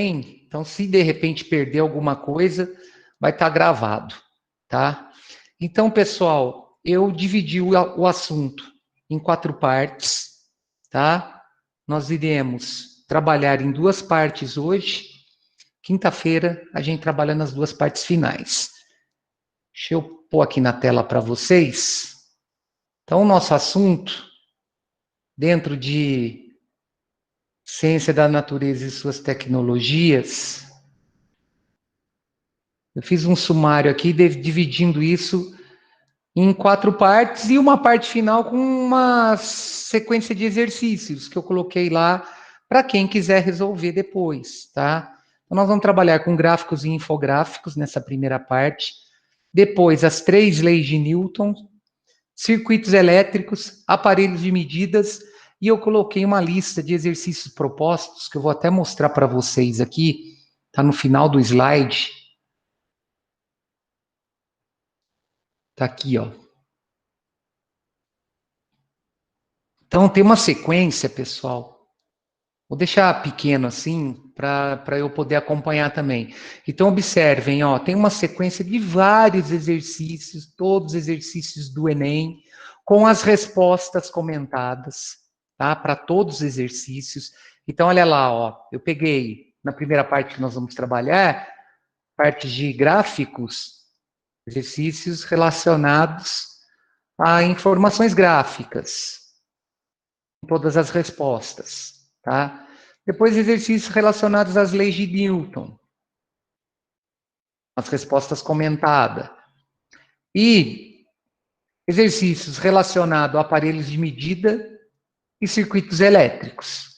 Então, se de repente perder alguma coisa, vai estar gravado, tá? Então, pessoal, eu dividi o assunto em 4 partes, tá? Nós iremos trabalhar em 2 partes hoje. Quinta-feira, a gente trabalha nas 2 partes finais. Deixa eu pôr aqui na tela para vocês. Então, o nosso assunto, dentro de ciência da natureza e suas tecnologias, eu fiz um sumário aqui, dividindo isso em 4 partes e uma parte final com uma sequência de exercícios que eu coloquei lá para quem quiser resolver depois, tá? Então, nós vamos trabalhar com gráficos e infográficos nessa primeira parte. Depois, as 3 leis de Newton, circuitos elétricos, aparelhos de medidas, e eu coloquei uma lista de exercícios propostos, que eu vou até mostrar para vocês aqui, está no final do slide. Está aqui, ó. Então, tem uma sequência, pessoal. Vou deixar pequeno assim, para eu poder acompanhar também. Então, observem, ó, tem uma sequência de vários exercícios, todos exercícios do Enem, com as respostas comentadas, tá? Para todos os exercícios. Então, olha lá, ó, eu peguei, na primeira parte que nós vamos trabalhar, parte de gráficos, exercícios relacionados a informações gráficas, todas as respostas, tá? Depois, exercícios relacionados às leis de Newton, as respostas comentadas. E exercícios relacionados a aparelhos de medida e circuitos elétricos,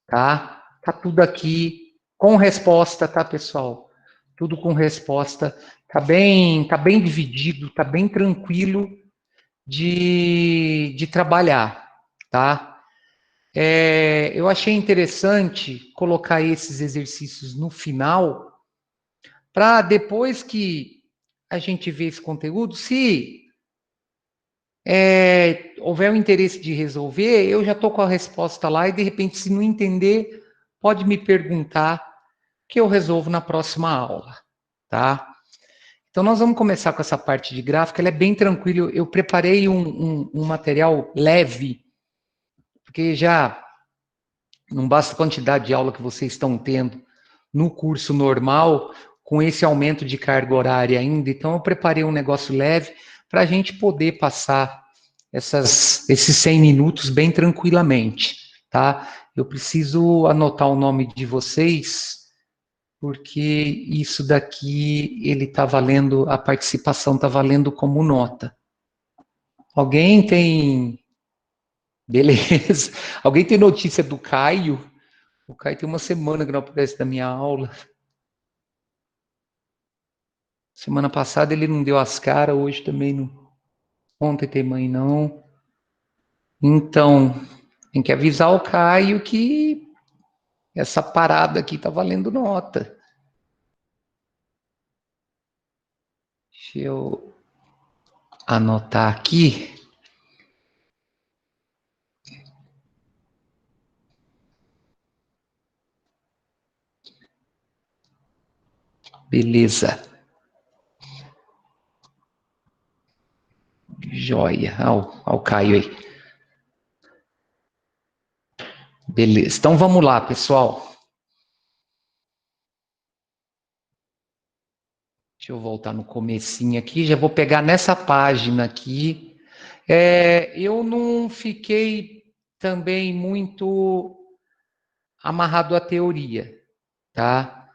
tá? Tá tudo aqui com resposta, tá, pessoal? Tudo com resposta. Tá bem dividido, tá bem tranquilo de trabalhar, tá? Eu achei interessante colocar esses exercícios no final, para depois que a gente vê esse conteúdo, se houver o interesse de resolver, eu já estou com a resposta lá, e de repente, se não entender, pode me perguntar, que eu resolvo na próxima aula, tá? Então, nós vamos começar com essa parte de gráfica, ela é bem tranquila, eu preparei um material leve, porque já não basta a quantidade de aula que vocês estão tendo no curso normal, com esse aumento de carga horária ainda. Então, eu preparei um negócio leve para a gente poder passar esses 100 minutos bem tranquilamente, tá? Eu preciso anotar o nome de vocês, porque isso daqui, ele está valendo, a participação está valendo como nota. Alguém tem... Beleza. Alguém tem notícia do Caio? O Caio tem uma semana que não aparece da minha aula. Semana passada ele não deu as caras, hoje também não. Ontem tem mãe não. Então, tem que avisar o Caio que essa parada aqui tá valendo nota. Deixa eu anotar aqui. Beleza. Joia. Olha o Caio aí. Beleza. Então vamos lá, pessoal. Deixa eu voltar no comecinho aqui. Já vou pegar nessa página aqui. Eu não fiquei também muito amarrado à teoria, tá?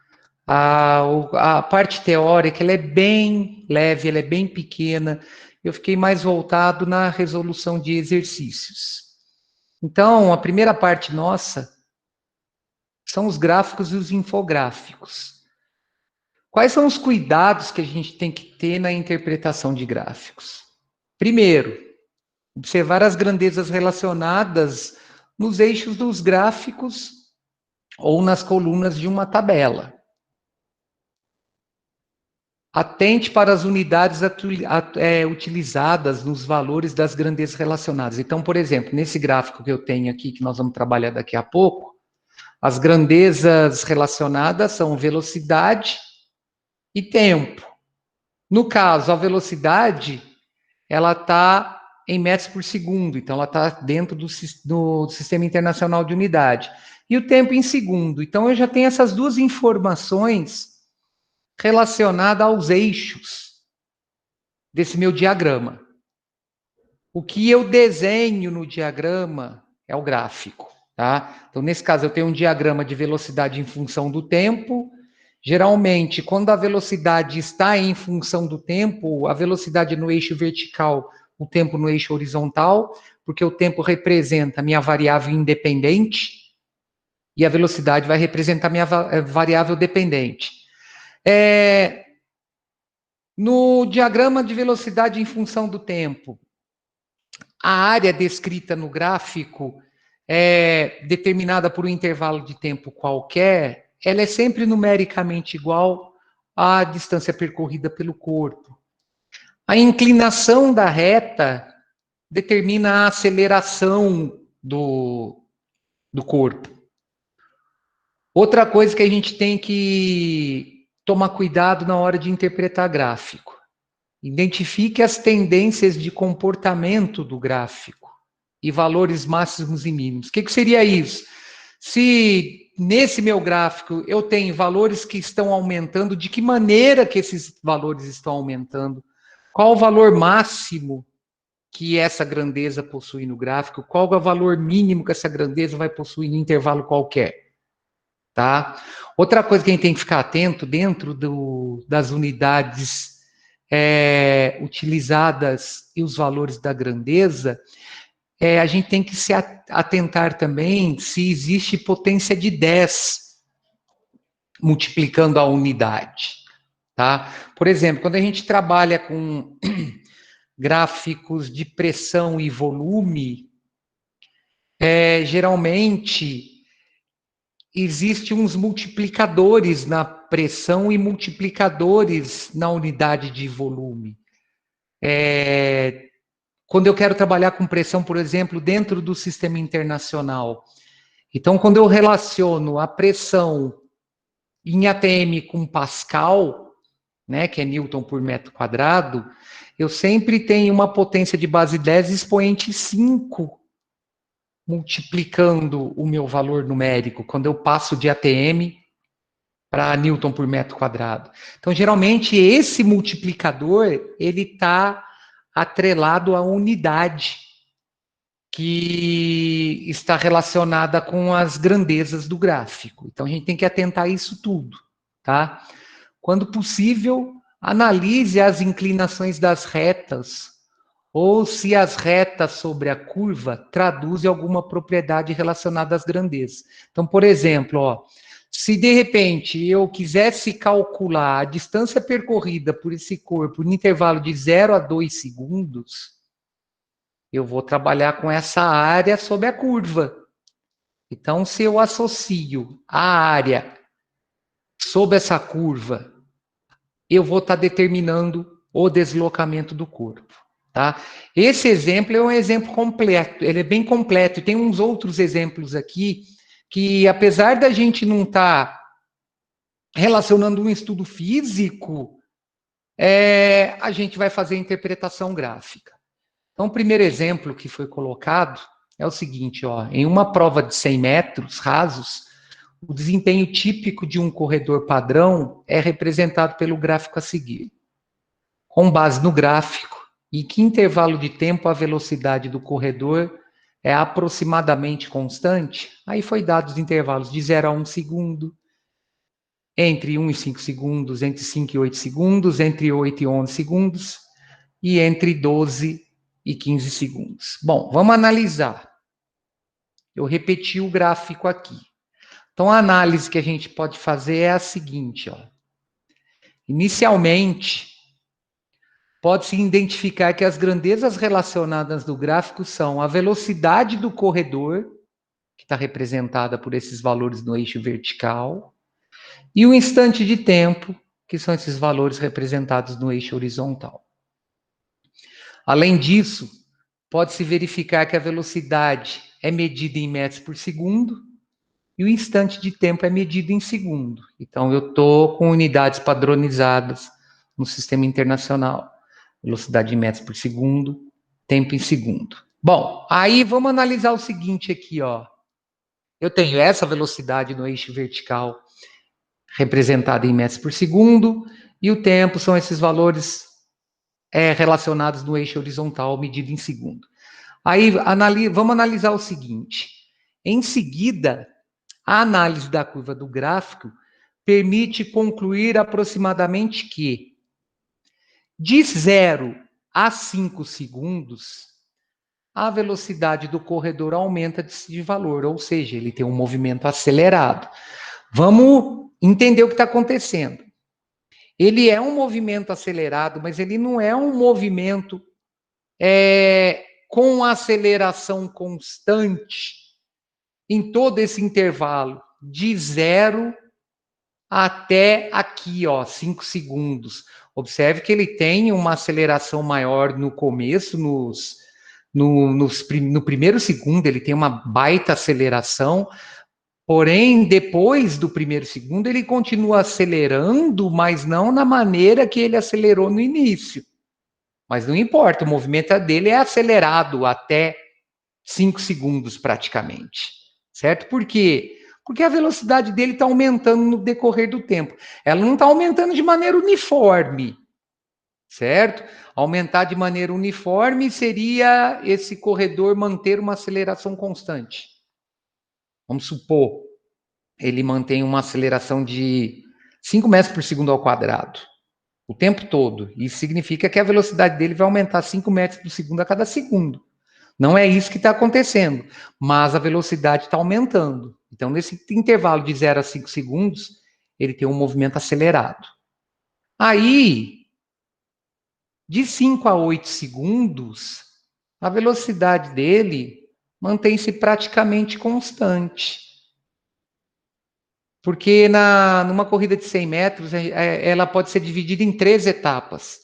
A parte teórica, ela é bem leve, ela é bem pequena. Eu fiquei mais voltado na resolução de exercícios. Então, a primeira parte nossa são os gráficos e os infográficos. Quais são os cuidados que a gente tem que ter na interpretação de gráficos? Primeiro, observar as grandezas relacionadas nos eixos dos gráficos ou nas colunas de uma tabela. Atente para as unidades utilizadas nos valores das grandezas relacionadas. Então, por exemplo, nesse gráfico que eu tenho aqui, que nós vamos trabalhar daqui a pouco, As grandezas relacionadas são velocidade e tempo. No caso, a velocidade, ela está em metros por segundo, então ela está dentro do Sistema Internacional de Unidade. E o tempo em segundo. Então eu já tenho essas duas informações relacionadas aos eixos desse meu diagrama. O que eu desenho no diagrama é o gráfico, tá? Então, nesse caso, eu tenho um diagrama de velocidade em função do tempo. Geralmente, quando a velocidade está em função do tempo, a velocidade no eixo vertical, o tempo no eixo horizontal, porque o tempo representa a minha variável independente e a velocidade vai representar a minha variável dependente. No diagrama de velocidade em função do tempo, a área descrita no gráfico é determinada por um intervalo de tempo qualquer, ela é sempre numericamente igual à distância percorrida pelo corpo. A inclinação da reta determina a aceleração do corpo. Outra coisa que a gente tem que tomar cuidado na hora de interpretar gráfico. Identifique as tendências de comportamento do gráfico e valores máximos e mínimos. O que seria isso? Se nesse meu gráfico eu tenho valores que estão aumentando, de que maneira que esses valores estão aumentando? Qual o valor máximo que essa grandeza possui no gráfico? Qual é o valor mínimo que essa grandeza vai possuir no intervalo qualquer? Tá? Outra coisa que a gente tem que ficar atento dentro das unidades utilizadas e os valores da grandeza, a gente tem que se atentar também se existe potência de 10 multiplicando a unidade. Tá? Por exemplo, quando a gente trabalha com gráficos de pressão e volume, geralmente existem uns multiplicadores na pressão e multiplicadores na unidade de volume. Quando eu quero trabalhar com pressão, por exemplo, dentro do sistema internacional. Então, quando eu relaciono a pressão em ATM com Pascal, né, que é Newton por metro quadrado, eu sempre tenho uma potência de base 10 expoente 5 multiplicando o meu valor numérico, quando eu passo de ATM para Newton por metro quadrado. Então, geralmente, esse multiplicador, ele está atrelado à unidade que está relacionada com as grandezas do gráfico. Então, a gente tem que atentar a isso tudo, tá? Quando possível, analise as inclinações das retas, ou se as retas sobre a curva traduzem alguma propriedade relacionada às grandezas. Então, por exemplo, se de repente eu quisesse calcular a distância percorrida por esse corpo no intervalo de 0 a 2 segundos, eu vou trabalhar com essa área sobre a curva. Então, se eu associo a área sobre essa curva, eu vou estar determinando o deslocamento do corpo. Tá? Esse exemplo é um exemplo completo, ele é bem completo. Tem uns outros exemplos aqui que, apesar da gente não estar relacionando um estudo físico, a gente vai fazer interpretação gráfica. Então, o primeiro exemplo que foi colocado é o seguinte, em uma prova de 100 metros rasos, o desempenho típico de um corredor padrão é representado pelo gráfico a seguir. Com base no gráfico, em que intervalo de tempo a velocidade do corredor é aproximadamente constante, aí foi dados intervalos de 0 a 1 segundo, entre 1 e 5 segundos, entre 5 e 8 segundos, entre 8 e 11 segundos, e entre 12 e 15 segundos. Bom, vamos analisar. Eu repeti o gráfico aqui. Então, a análise que a gente pode fazer é a seguinte, Inicialmente, pode-se identificar que as grandezas relacionadas no gráfico são a velocidade do corredor, que está representada por esses valores no eixo vertical, e o instante de tempo, que são esses valores representados no eixo horizontal. Além disso, pode-se verificar que a velocidade é medida em metros por segundo e o instante de tempo é medido em segundo. Então, eu estou com unidades padronizadas no sistema internacional. Velocidade em metros por segundo, tempo em segundo. Bom, aí vamos analisar o seguinte aqui, ó. Eu tenho essa velocidade no eixo vertical representada em metros por segundo, e o tempo são esses valores relacionados no eixo horizontal medido em segundo. Aí vamos analisar o seguinte. Em seguida, a análise da curva do gráfico permite concluir aproximadamente que de 0 a 5 segundos, a velocidade do corredor aumenta de valor, ou seja, ele tem um movimento acelerado. Vamos entender o que está acontecendo. Ele é um movimento acelerado, mas ele não é um movimento com aceleração constante em todo esse intervalo, de 0 até aqui, ó, 5 segundos. Observe que ele tem uma aceleração maior no começo, no primeiro segundo, ele tem uma baita aceleração, porém, depois do primeiro segundo, ele continua acelerando, mas não na maneira que ele acelerou no início. Mas não importa, o movimento dele é acelerado até 5 segundos praticamente, certo? Por quê? Porque a velocidade dele está aumentando no decorrer do tempo. Ela não está aumentando de maneira uniforme, certo? Aumentar de maneira uniforme seria esse corredor manter uma aceleração constante. Vamos supor, ele mantém uma aceleração de 5 metros por segundo ao quadrado o tempo todo. Isso significa que a velocidade dele vai aumentar 5 metros por segundo a cada segundo. Não é isso que está acontecendo, mas a velocidade está aumentando. Então, nesse intervalo de 0 a 5 segundos, ele tem um movimento acelerado. Aí, de 5 a 8 segundos, a velocidade dele mantém-se praticamente constante. Porque numa corrida de 100 metros, ela pode ser dividida em 3 etapas.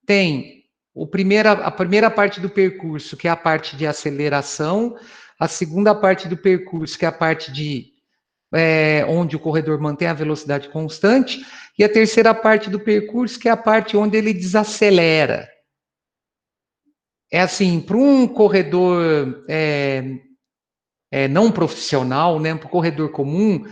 Tem a primeira parte do percurso, que é a parte de aceleração, a segunda parte do percurso, que é a parte onde o corredor mantém a velocidade constante, e a terceira parte do percurso, que é a parte onde ele desacelera. É assim, para um corredor não profissional, né, para o corredor comum,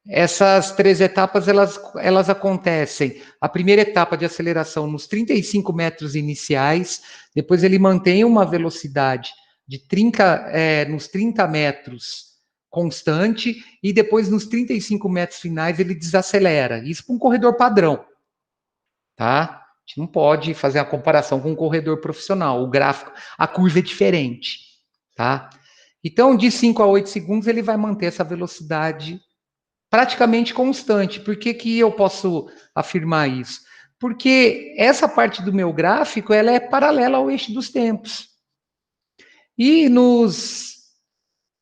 essas 3 etapas, elas acontecem. A primeira etapa de aceleração nos 35 metros iniciais, depois ele mantém uma velocidade de nos 30 metros constante, e depois nos 35 metros finais ele desacelera. Isso para um corredor padrão, tá? A gente não pode fazer a comparação com um corredor profissional. O gráfico, a curva é diferente, tá? Então, de 5 a 8 segundos, ele vai manter essa velocidade praticamente constante. Por que eu posso afirmar isso? Porque essa parte do meu gráfico, ela é paralela ao eixo dos tempos. E nos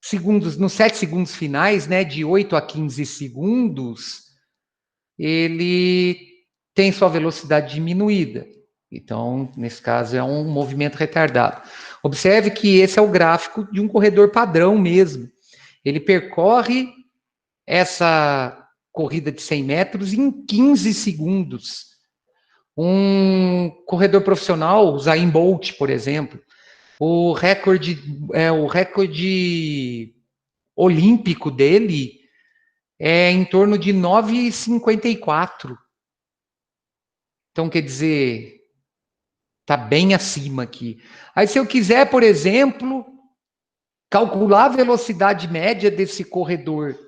7 segundos finais, né, de 8 a 15 segundos, ele tem sua velocidade diminuída. Então, nesse caso, é um movimento retardado. Observe que esse é o gráfico de um corredor padrão mesmo. Ele percorre essa corrida de 100 metros em 15 segundos. Um corredor profissional, o Usain Bolt, por exemplo, o recorde olímpico dele é em torno de 9,54. Então, quer dizer, está bem acima aqui. Aí, se eu quiser, por exemplo, calcular a velocidade média desse corredor,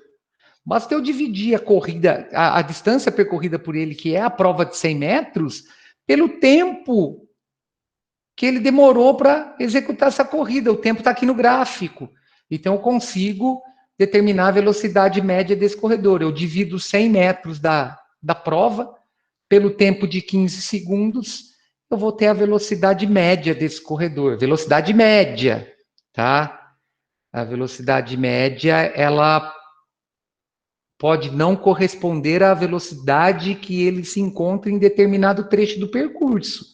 basta eu dividir a corrida, a distância percorrida por ele, que é a prova de 100 metros, pelo tempo que ele demorou para executar essa corrida. O tempo está aqui no gráfico. Então, eu consigo determinar a velocidade média desse corredor. Eu divido 100 metros da prova pelo tempo de 15 segundos, eu vou ter a velocidade média desse corredor. Velocidade média, tá? A velocidade média, ela pode não corresponder à velocidade que ele se encontra em determinado trecho do percurso.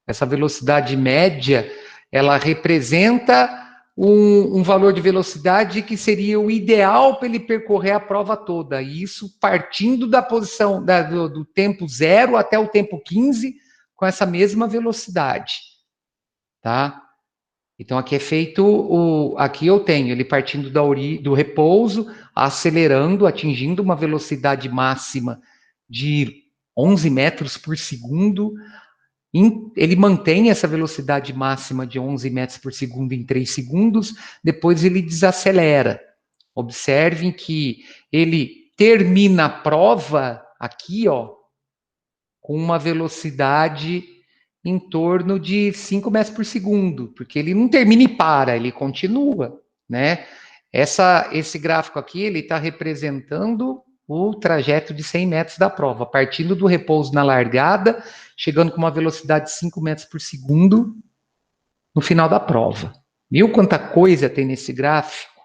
Essa velocidade média, ela representa um valor de velocidade que seria o ideal para ele percorrer a prova toda. E isso partindo da posição do tempo 0 até o tempo 15, com essa mesma velocidade. Tá? Então, aqui é feito, aqui eu tenho ele partindo do repouso, acelerando, atingindo uma velocidade máxima de 11 metros por segundo. Ele mantém essa velocidade máxima de 11 metros por segundo em 3 segundos, depois ele desacelera. Observem que ele termina a prova aqui, ó, com uma velocidade em torno de 5 metros por segundo, porque ele não termina e para, ele continua, né? Esse gráfico aqui, ele está representando o trajeto de 100 metros da prova, partindo do repouso na largada, chegando com uma velocidade de 5 metros por segundo no final da prova. Viu quanta coisa tem nesse gráfico?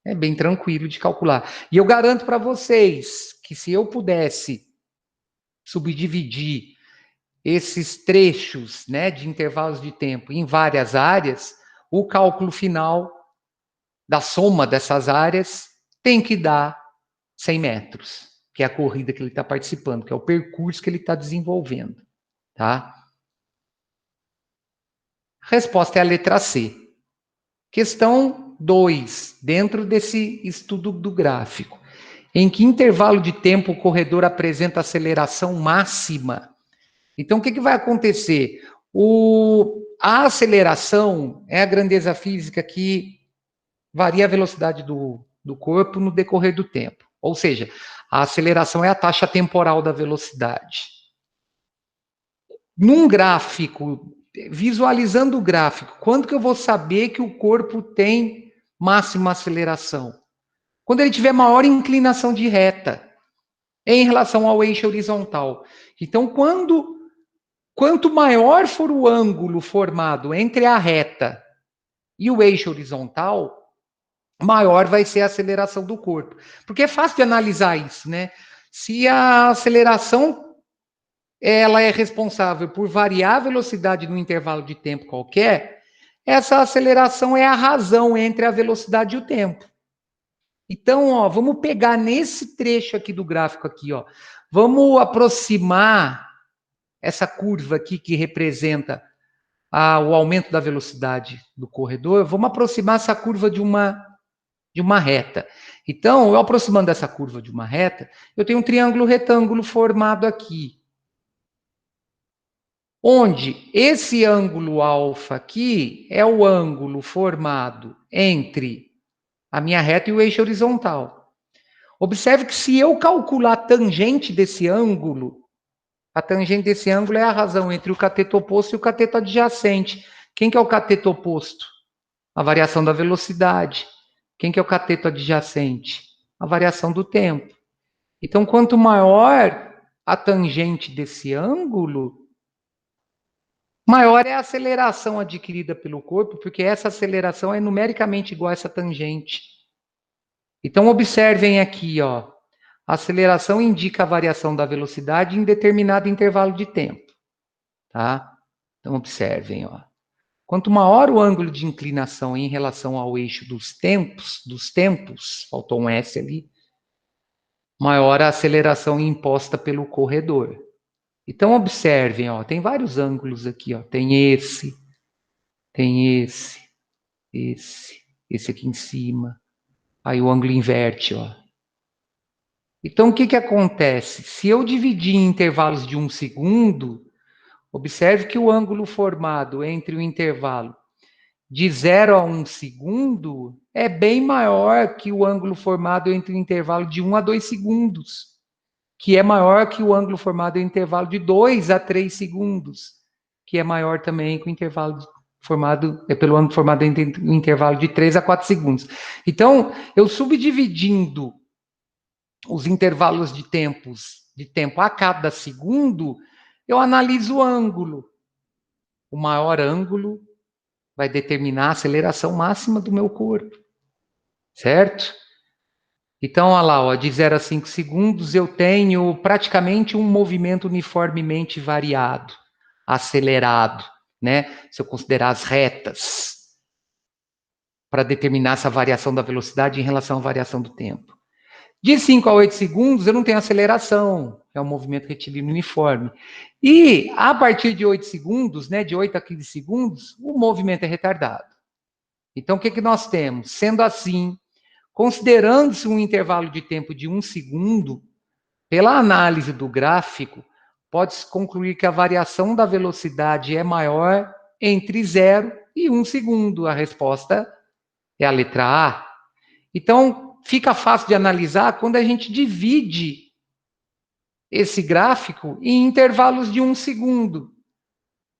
É bem tranquilo de calcular. E eu garanto para vocês que se eu pudesse subdividir esses trechos, né, de intervalos de tempo em várias áreas, o cálculo final da soma dessas áreas tem que dar 100 metros, que é a corrida que ele está participando, que é o percurso que ele está desenvolvendo, tá? Resposta é a letra C. Questão 2, dentro desse estudo do gráfico. Em que intervalo de tempo o corredor apresenta aceleração máxima? Então, o que vai acontecer? A aceleração é a grandeza física que varia a velocidade do corpo no decorrer do tempo. Ou seja, a aceleração é a taxa temporal da velocidade. Num gráfico, visualizando o gráfico, quando que eu vou saber que o corpo tem máxima aceleração? Quando ele tiver maior inclinação de reta em relação ao eixo horizontal. Então, quanto maior for o ângulo formado entre a reta e o eixo horizontal, maior vai ser a aceleração do corpo. Porque é fácil de analisar isso, né? Se a aceleração ela é responsável por variar a velocidade num intervalo de tempo qualquer, essa aceleração é a razão entre a velocidade e o tempo. Então, ó, vamos pegar nesse trecho aqui do gráfico aqui, ó. Vamos aproximar essa curva aqui que representa o aumento da velocidade do corredor. Vamos aproximar essa curva de uma reta. Então, eu aproximando essa curva de uma reta, eu tenho um triângulo retângulo formado aqui. Onde esse ângulo alfa aqui é o ângulo formado entre a minha reta e o eixo horizontal. Observe que se eu calcular a tangente desse ângulo, a tangente desse ângulo é a razão entre o cateto oposto e o cateto adjacente. Quem que é o cateto oposto? A variação da velocidade. Quem que é o cateto adjacente? A variação do tempo. Então, quanto maior a tangente desse ângulo, maior é a aceleração adquirida pelo corpo, porque essa aceleração é numericamente igual a essa tangente. Então, observem aqui, ó. A aceleração indica a variação da velocidade em determinado intervalo de tempo, tá? Então, observem, ó. Quanto maior o ângulo de inclinação em relação ao eixo dos tempos, faltou um S ali, maior a aceleração imposta pelo corredor. Então, observem, ó, tem vários ângulos aqui, ó. Tem esse aqui em cima. Aí o ângulo inverte, ó. Então, o que acontece? Se eu dividir em intervalos de 1 segundo, observe que o ângulo formado entre o intervalo de 0 a 1 segundo é bem maior que o ângulo formado entre o intervalo de 1 a 2 segundos, que é maior que o ângulo formado em intervalo de 2 a 3 segundos, que é maior também que o intervalo pelo ângulo formado entre o intervalo de 3 a 4 segundos. Então, eu subdividindo os intervalos de tempo a cada segundo, eu analiso o ângulo. O maior ângulo vai determinar a aceleração máxima do meu corpo. Certo? Então, olha lá, ó, de 0 a 5 segundos, eu tenho praticamente um movimento uniformemente variado, acelerado, né? Se eu considerar as retas. para determinar essa variação da velocidade em relação à variação do tempo. De 5 a 8 segundos, eu não tenho aceleração, é um movimento retilíneo uniforme. E, a partir de 8 segundos, né, de 8 a 15 segundos, o movimento é retardado. Então, o que nós temos? Sendo assim, considerando-se um intervalo de tempo de 1 segundo, pela análise do gráfico, pode-se concluir que a variação da velocidade é maior entre 0 e 1 segundo. A resposta é a letra A. Então, fica fácil de analisar quando a gente divide esse gráfico em intervalos de 1 segundo.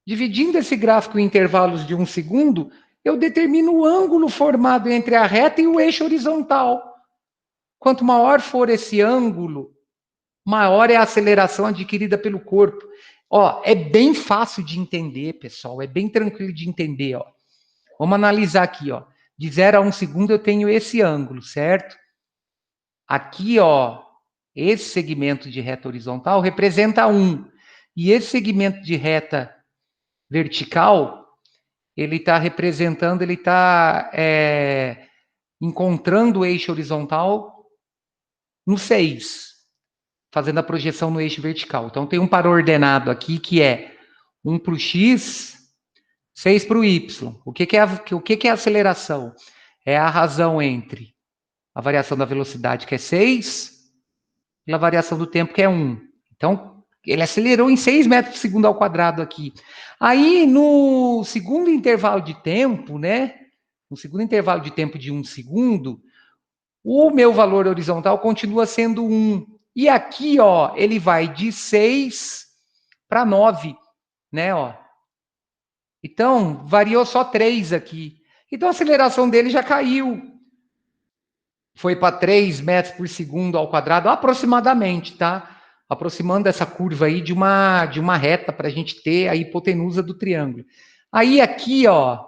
Dividindo esse gráfico em intervalos de 1 segundo, eu determino o ângulo formado entre a reta e o eixo horizontal. Quanto maior for esse ângulo, maior é a aceleração adquirida pelo corpo. Ó, é bem fácil de entender, pessoal, é bem tranquilo de entender, ó. Vamos analisar aqui, ó. De 0 a 1 segundo eu tenho esse ângulo, certo? Aqui, ó, esse segmento de reta horizontal representa 1. E esse segmento de reta vertical, ele está representando, ele está encontrando o eixo horizontal no 6, fazendo a projeção no eixo vertical. Então, tem um par ordenado aqui que é 1 para o x, 6 para o y. O que é a aceleração? É a razão entre a variação da velocidade, que é 6, e a variação do tempo, que é 1. Então, ele acelerou em 6 metros por segundo ao quadrado aqui. Aí, no segundo intervalo de tempo, né? No segundo intervalo de tempo de 1 segundo, o meu valor horizontal continua sendo 1. E aqui, ó, ele vai de 6 para 9, né, ó. Então, variou só 3 aqui. Então, a aceleração dele já caiu. Foi para 3 metros por segundo ao quadrado, aproximadamente, tá? Aproximando essa curva aí de uma reta para a gente ter a hipotenusa do triângulo. Aí aqui, ó,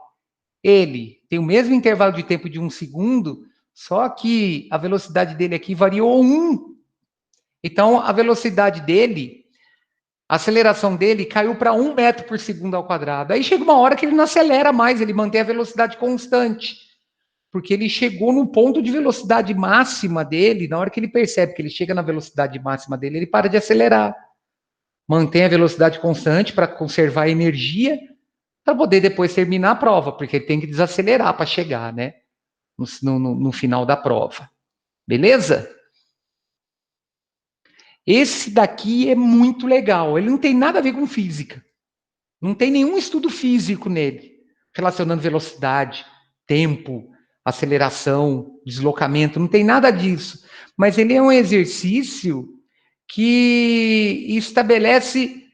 ele tem o mesmo intervalo de tempo de 1 segundo, só que a velocidade dele aqui variou 1. Então, a velocidade dele, a aceleração dele caiu para 1 metro por segundo ao quadrado. Aí chega uma hora que ele não acelera mais, ele mantém a velocidade constante. Porque ele chegou no ponto de velocidade máxima dele, na hora que ele percebe que ele chega na velocidade máxima dele, ele para de acelerar. Mantém a velocidade constante para conservar a energia, para poder depois terminar a prova, porque ele tem que desacelerar para chegar, né? No final da prova. Beleza? Esse daqui é muito legal. Ele não tem nada a ver com física. Não tem nenhum estudo físico nele, relacionando velocidade, tempo, aceleração, deslocamento, não tem nada disso. Mas ele é um exercício que estabelece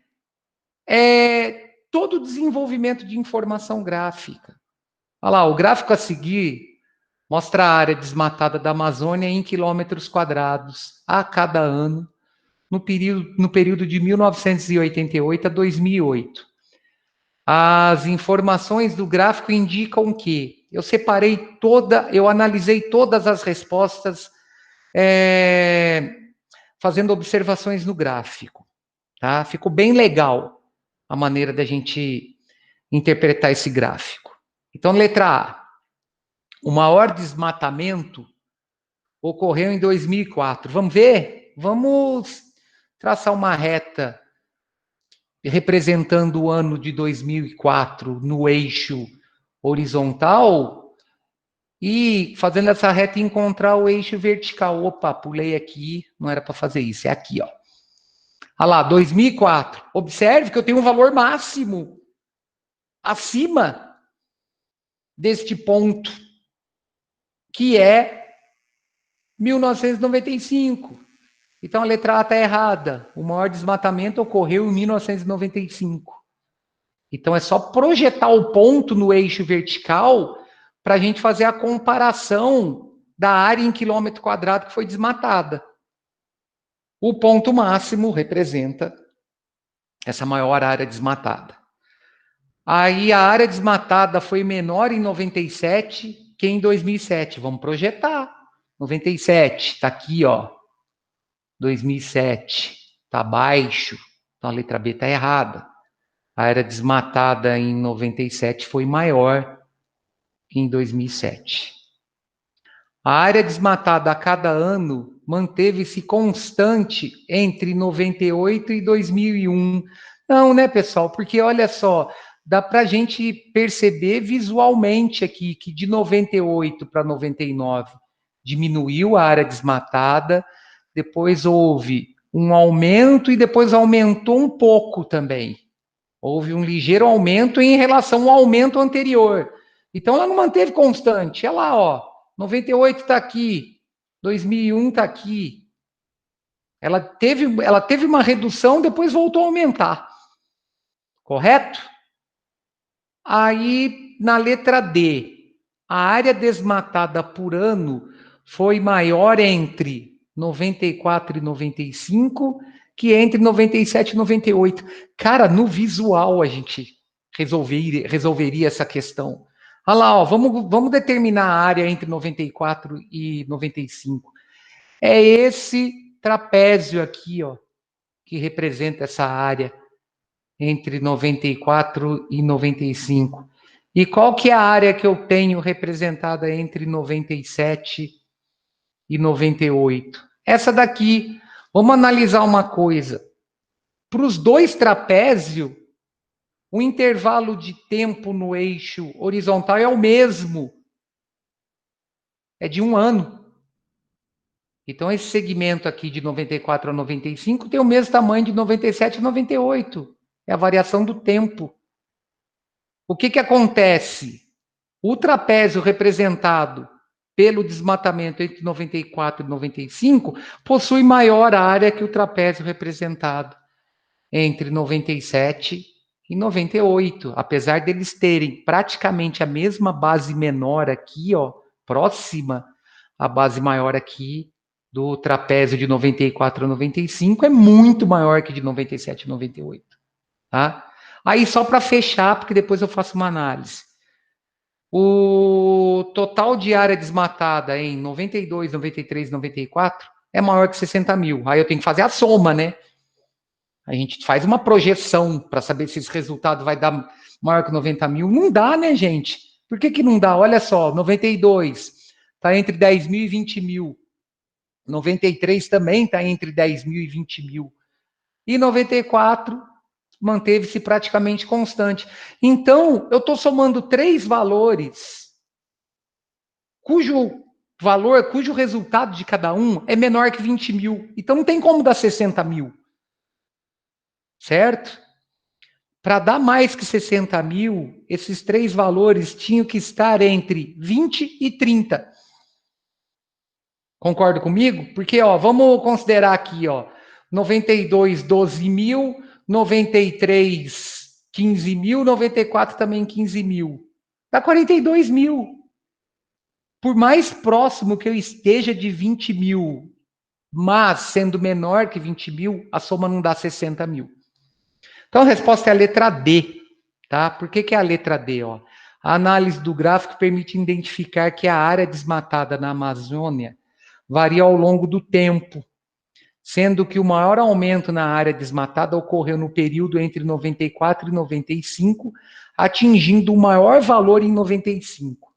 todo o desenvolvimento de informação gráfica. Olha lá, o gráfico a seguir mostra a área desmatada da Amazônia em quilômetros quadrados a cada ano, no período de 1988 a 2008. As informações do gráfico indicam que eu analisei todas as respostas fazendo observações no gráfico, tá? Ficou bem legal a maneira da gente interpretar esse gráfico. Então, letra A. O maior desmatamento ocorreu em 2004. Vamos ver? Vamos traçar uma reta representando o ano de 2004 no eixo horizontal e fazendo essa reta encontrar o eixo vertical. Opa, pulei aqui, não era para fazer isso, é aqui, ó. Olha lá, 2004. Observe que eu tenho um valor máximo acima deste ponto, que é 1995. Então a letra A está errada. O maior desmatamento ocorreu em 1995. Então é só projetar o ponto no eixo vertical para a gente fazer a comparação da área em quilômetro quadrado que foi desmatada. O ponto máximo representa essa maior área desmatada. Aí a área desmatada foi menor em 97 que em 2007. Vamos projetar. 97, está aqui, ó. 2007, está abaixo. Então a letra B está errada. A área desmatada em 97 foi maior em 2007. A área desmatada a cada ano manteve-se constante entre 98 e 2001. Não, né, pessoal? Porque olha só, dá para a gente perceber visualmente aqui que de 98 para 99 diminuiu a área desmatada, depois houve um aumento e depois aumentou um pouco também. Houve um ligeiro aumento em relação ao aumento anterior. Então ela não manteve constante. Olha lá, ó, 98 está aqui, 2001 está aqui. Ela teve uma redução, depois voltou a aumentar. Correto? Aí, na letra D, a área desmatada por ano foi maior entre 94 e 95 que entre 97 e 98. Cara, no visual a gente resolveria essa questão. Olha lá, ó, vamos determinar a área entre 94 e 95. É esse trapézio aqui, ó, que representa essa área entre 94 e 95. E qual que é a área que eu tenho representada entre 97 e 98? Essa daqui. Vamos analisar uma coisa. Para os dois trapézios, o intervalo de tempo no eixo horizontal é o mesmo. É de 1 ano. Então, esse segmento aqui de 94 a 95 tem o mesmo tamanho de 97 a 98. É a variação do tempo. O que acontece? O trapézio representado pelo desmatamento entre 94 e 95 possui maior área que o trapézio representado entre 97 e 98, apesar deles terem praticamente a mesma base menor aqui, ó, próxima à base maior aqui do trapézio de 94 a 95 é muito maior que de 97 a 98, tá? Aí só para fechar, porque depois eu faço uma análise. O total de área desmatada em 92, 93, 94 é maior que 60 mil. Aí eu tenho que fazer a soma, né? A gente faz uma projeção para saber se esse resultado vai dar maior que 90 mil. Não dá, né, gente? Por que não dá? Olha só, 92 está entre 10 mil e 20 mil. 93 também está entre 10 mil e 20 mil. E 94 manteve-se praticamente constante. Então, eu estou somando 3 valores cujo resultado de cada um é menor que 20 mil. Então, não tem como dar 60 mil. Certo? Para dar mais que 60 mil, esses 3 valores tinham que estar entre 20 e 30. Concorda comigo? Porque, ó, vamos considerar aqui, ó, 92, 12 mil, 93, 15 mil, 94 também 15 mil. Dá 42 mil. Por mais próximo que eu esteja de 20 mil, mas sendo menor que 20 mil, a soma não dá 60 mil. Então a resposta é a letra D, tá? Por que é a letra D? Ó? A análise do gráfico permite identificar que a área desmatada na Amazônia varia ao longo do tempo, sendo que o maior aumento na área desmatada ocorreu no período entre 94 e 95, atingindo o maior valor em 95.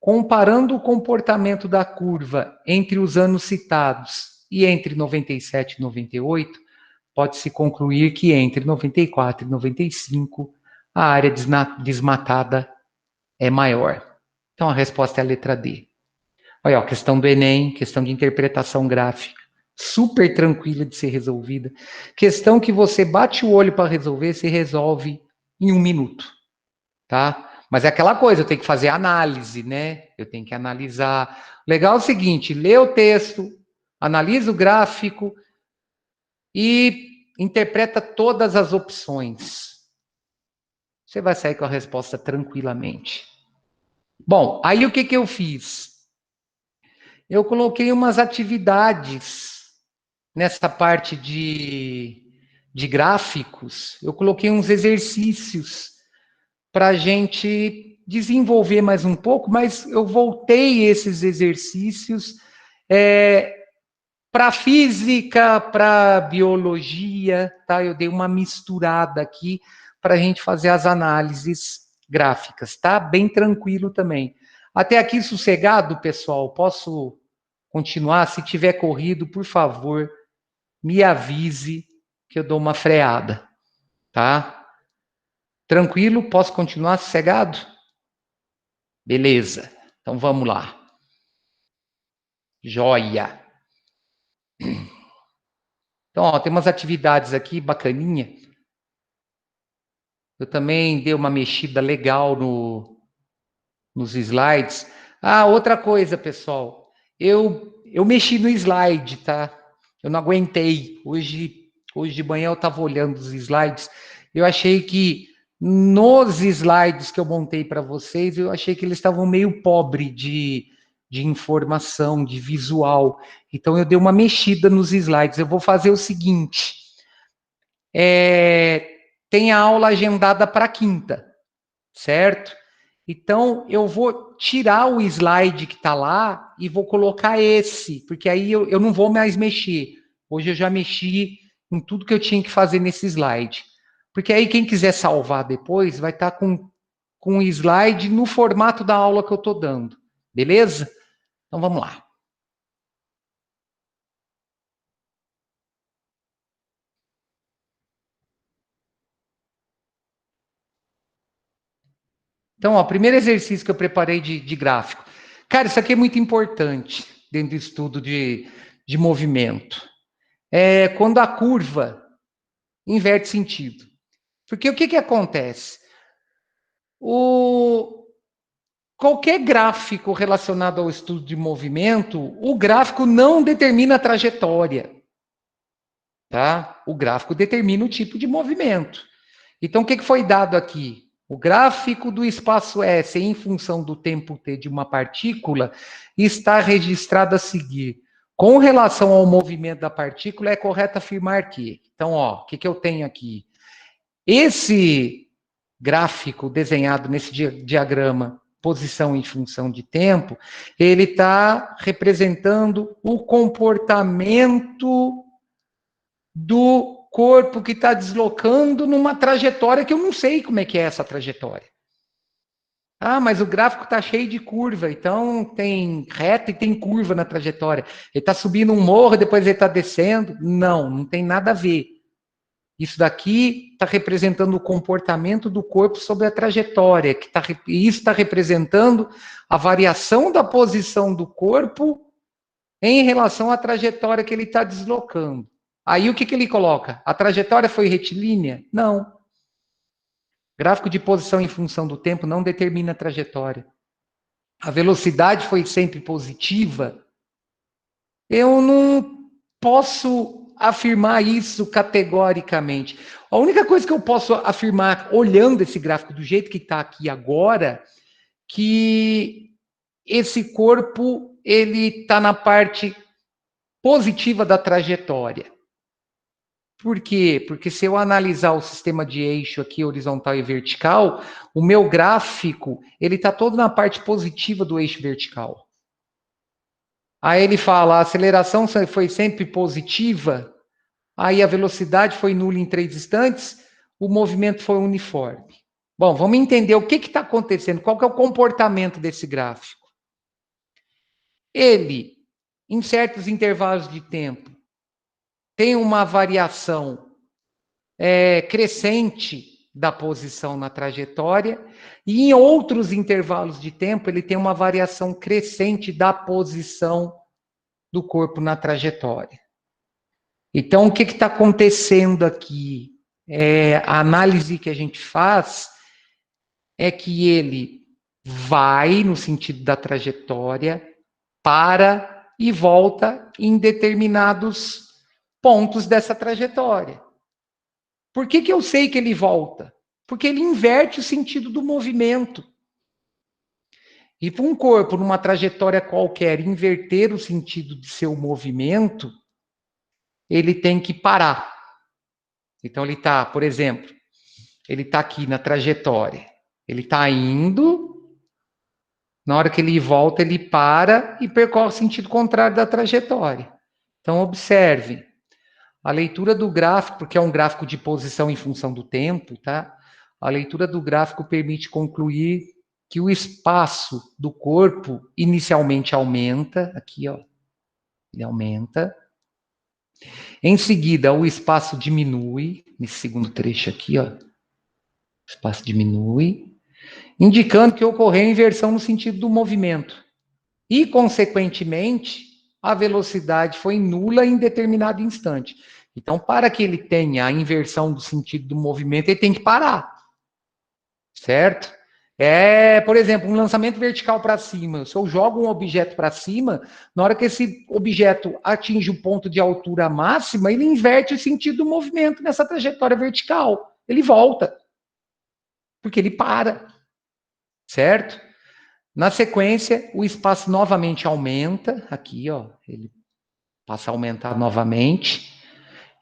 Comparando o comportamento da curva entre os anos citados e entre 97 e 98, pode-se concluir que entre 94 e 95, a área desmatada é maior. Então, a resposta é a letra D. Olha, ó, questão do Enem, questão de interpretação gráfica, super tranquila de ser resolvida. Questão que você bate o olho para resolver, se resolve em 1 minuto, tá? Mas é aquela coisa, eu tenho que fazer análise, né? Eu tenho que analisar. Legal é o seguinte, lê o texto, analisa o gráfico e interpreta todas as opções. Você vai sair com a resposta tranquilamente. Bom, aí o que eu fiz? Eu coloquei umas atividades nessa parte de gráficos. Eu coloquei uns exercícios para a gente desenvolver mais um pouco, mas eu voltei esses exercícios para física, para biologia, tá? Eu dei uma misturada aqui para a gente fazer as análises gráficas, tá? Bem tranquilo também. Até aqui sossegado, pessoal? Posso continuar? Se tiver corrido, por favor, me avise que eu dou uma freada, tá? Tranquilo? Posso continuar sossegado? Beleza. Então vamos lá. Joia. Então, ó, tem umas atividades aqui bacaninha. Eu também dei uma mexida legal nos slides. Ah, outra coisa, pessoal. Eu mexi no slide, tá? Eu não aguentei. Hoje de manhã eu estava olhando os slides. Eu achei que nos slides que eu montei para vocês, eu achei que eles estavam meio pobre de informação, de visual. Então eu dei uma mexida nos slides. Eu vou fazer o seguinte. Tem a aula agendada para quinta, certo? Então, eu vou tirar o slide que está lá e vou colocar esse, porque aí eu não vou mais mexer. Hoje eu já mexi em tudo que eu tinha que fazer nesse slide. Porque aí quem quiser salvar depois vai estar com o slide no formato da aula que eu estou dando. Beleza? Então vamos lá. Então, ó, primeiro exercício que eu preparei de gráfico. Cara, isso aqui é muito importante dentro do estudo de movimento. É quando a curva inverte sentido. Porque o que acontece? Qualquer gráfico relacionado ao estudo de movimento, o gráfico não determina a trajetória. Tá? O gráfico determina o tipo de movimento. Então, o que foi dado aqui? O gráfico do espaço S em função do tempo t de uma partícula está registrado a seguir. Com relação ao movimento da partícula, é correto afirmar que. Então, ó, o que eu tenho aqui? Esse gráfico desenhado nesse diagrama, posição em função de tempo, ele está representando o comportamento do corpo que está deslocando numa trajetória que eu não sei como é que é essa trajetória. Ah, mas o gráfico está cheio de curva, então tem reta e tem curva na trajetória. Ele está subindo um morro, depois ele está descendo. Não, não tem nada a ver. Isso daqui está representando o comportamento do corpo sobre a trajetória, e isso está representando a variação da posição do corpo em relação à trajetória que ele está deslocando. Aí o que ele coloca? A trajetória foi retilínea? Não. Gráfico de posição em função do tempo não determina a trajetória. A velocidade foi sempre positiva? Eu não posso afirmar isso categoricamente. A única coisa que eu posso afirmar, olhando esse gráfico do jeito que está aqui agora, que esse corpo ele está na parte positiva da trajetória. Por quê? Porque se eu analisar o sistema de eixo aqui, horizontal e vertical, o meu gráfico, ele está todo na parte positiva do eixo vertical. Aí ele fala, a aceleração foi sempre positiva, aí a velocidade foi nula em 3 instantes, o movimento foi uniforme. Bom, vamos entender o que está acontecendo, qual que é o comportamento desse gráfico. Ele, em certos intervalos de tempo, tem uma variação crescente da posição na trajetória, e em outros intervalos de tempo ele tem uma variação crescente da posição do corpo na trajetória. Então, o que está acontecendo aqui? A análise que a gente faz é que ele vai no sentido da trajetória, para e volta em determinados pontos dessa trajetória. Por que eu sei que ele volta? Porque ele inverte o sentido do movimento. E para um corpo, numa trajetória qualquer, inverter o sentido de seu movimento, ele tem que parar. Então, ele está, por exemplo, ele está aqui na trajetória. Ele está indo, na hora que ele volta, ele para e percorre o sentido contrário da trajetória. Então, observe. A leitura do gráfico, porque é um gráfico de posição em função do tempo, tá? A leitura do gráfico permite concluir que o espaço do corpo inicialmente aumenta, aqui, ó, ele aumenta. Em seguida, o espaço diminui, nesse segundo trecho aqui, ó, o espaço diminui, indicando que ocorreu inversão no sentido do movimento. E, consequentemente, a velocidade foi nula em determinado instante. Então, para que ele tenha a inversão do sentido do movimento, ele tem que parar, certo? Por exemplo, um lançamento vertical para cima. Se eu jogo um objeto para cima, na hora que esse objeto atinge o ponto de altura máxima, ele inverte o sentido do movimento nessa trajetória vertical. Ele volta, porque ele para, certo? Na sequência, o espaço novamente aumenta, aqui, ó, ele passa a aumentar novamente,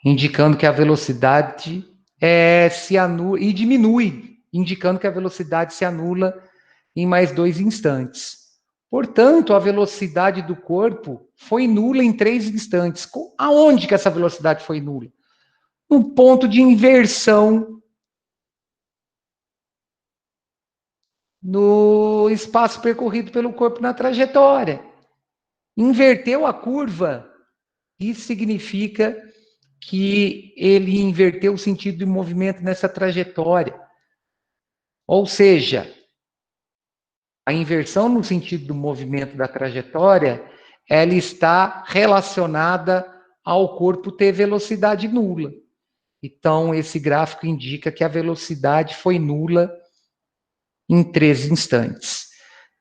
indicando que a velocidade se anula, e diminui, indicando que a velocidade se anula em mais 2 instantes. Portanto, a velocidade do corpo foi nula em 3 instantes. Aonde que essa velocidade foi nula? No ponto de inversão no espaço percorrido pelo corpo na trajetória. Inverteu a curva, isso significa que ele inverteu o sentido do movimento nessa trajetória. Ou seja, a inversão no sentido do movimento da trajetória, ela está relacionada ao corpo ter velocidade nula. Então, esse gráfico indica que a velocidade foi nula em 3 instantes.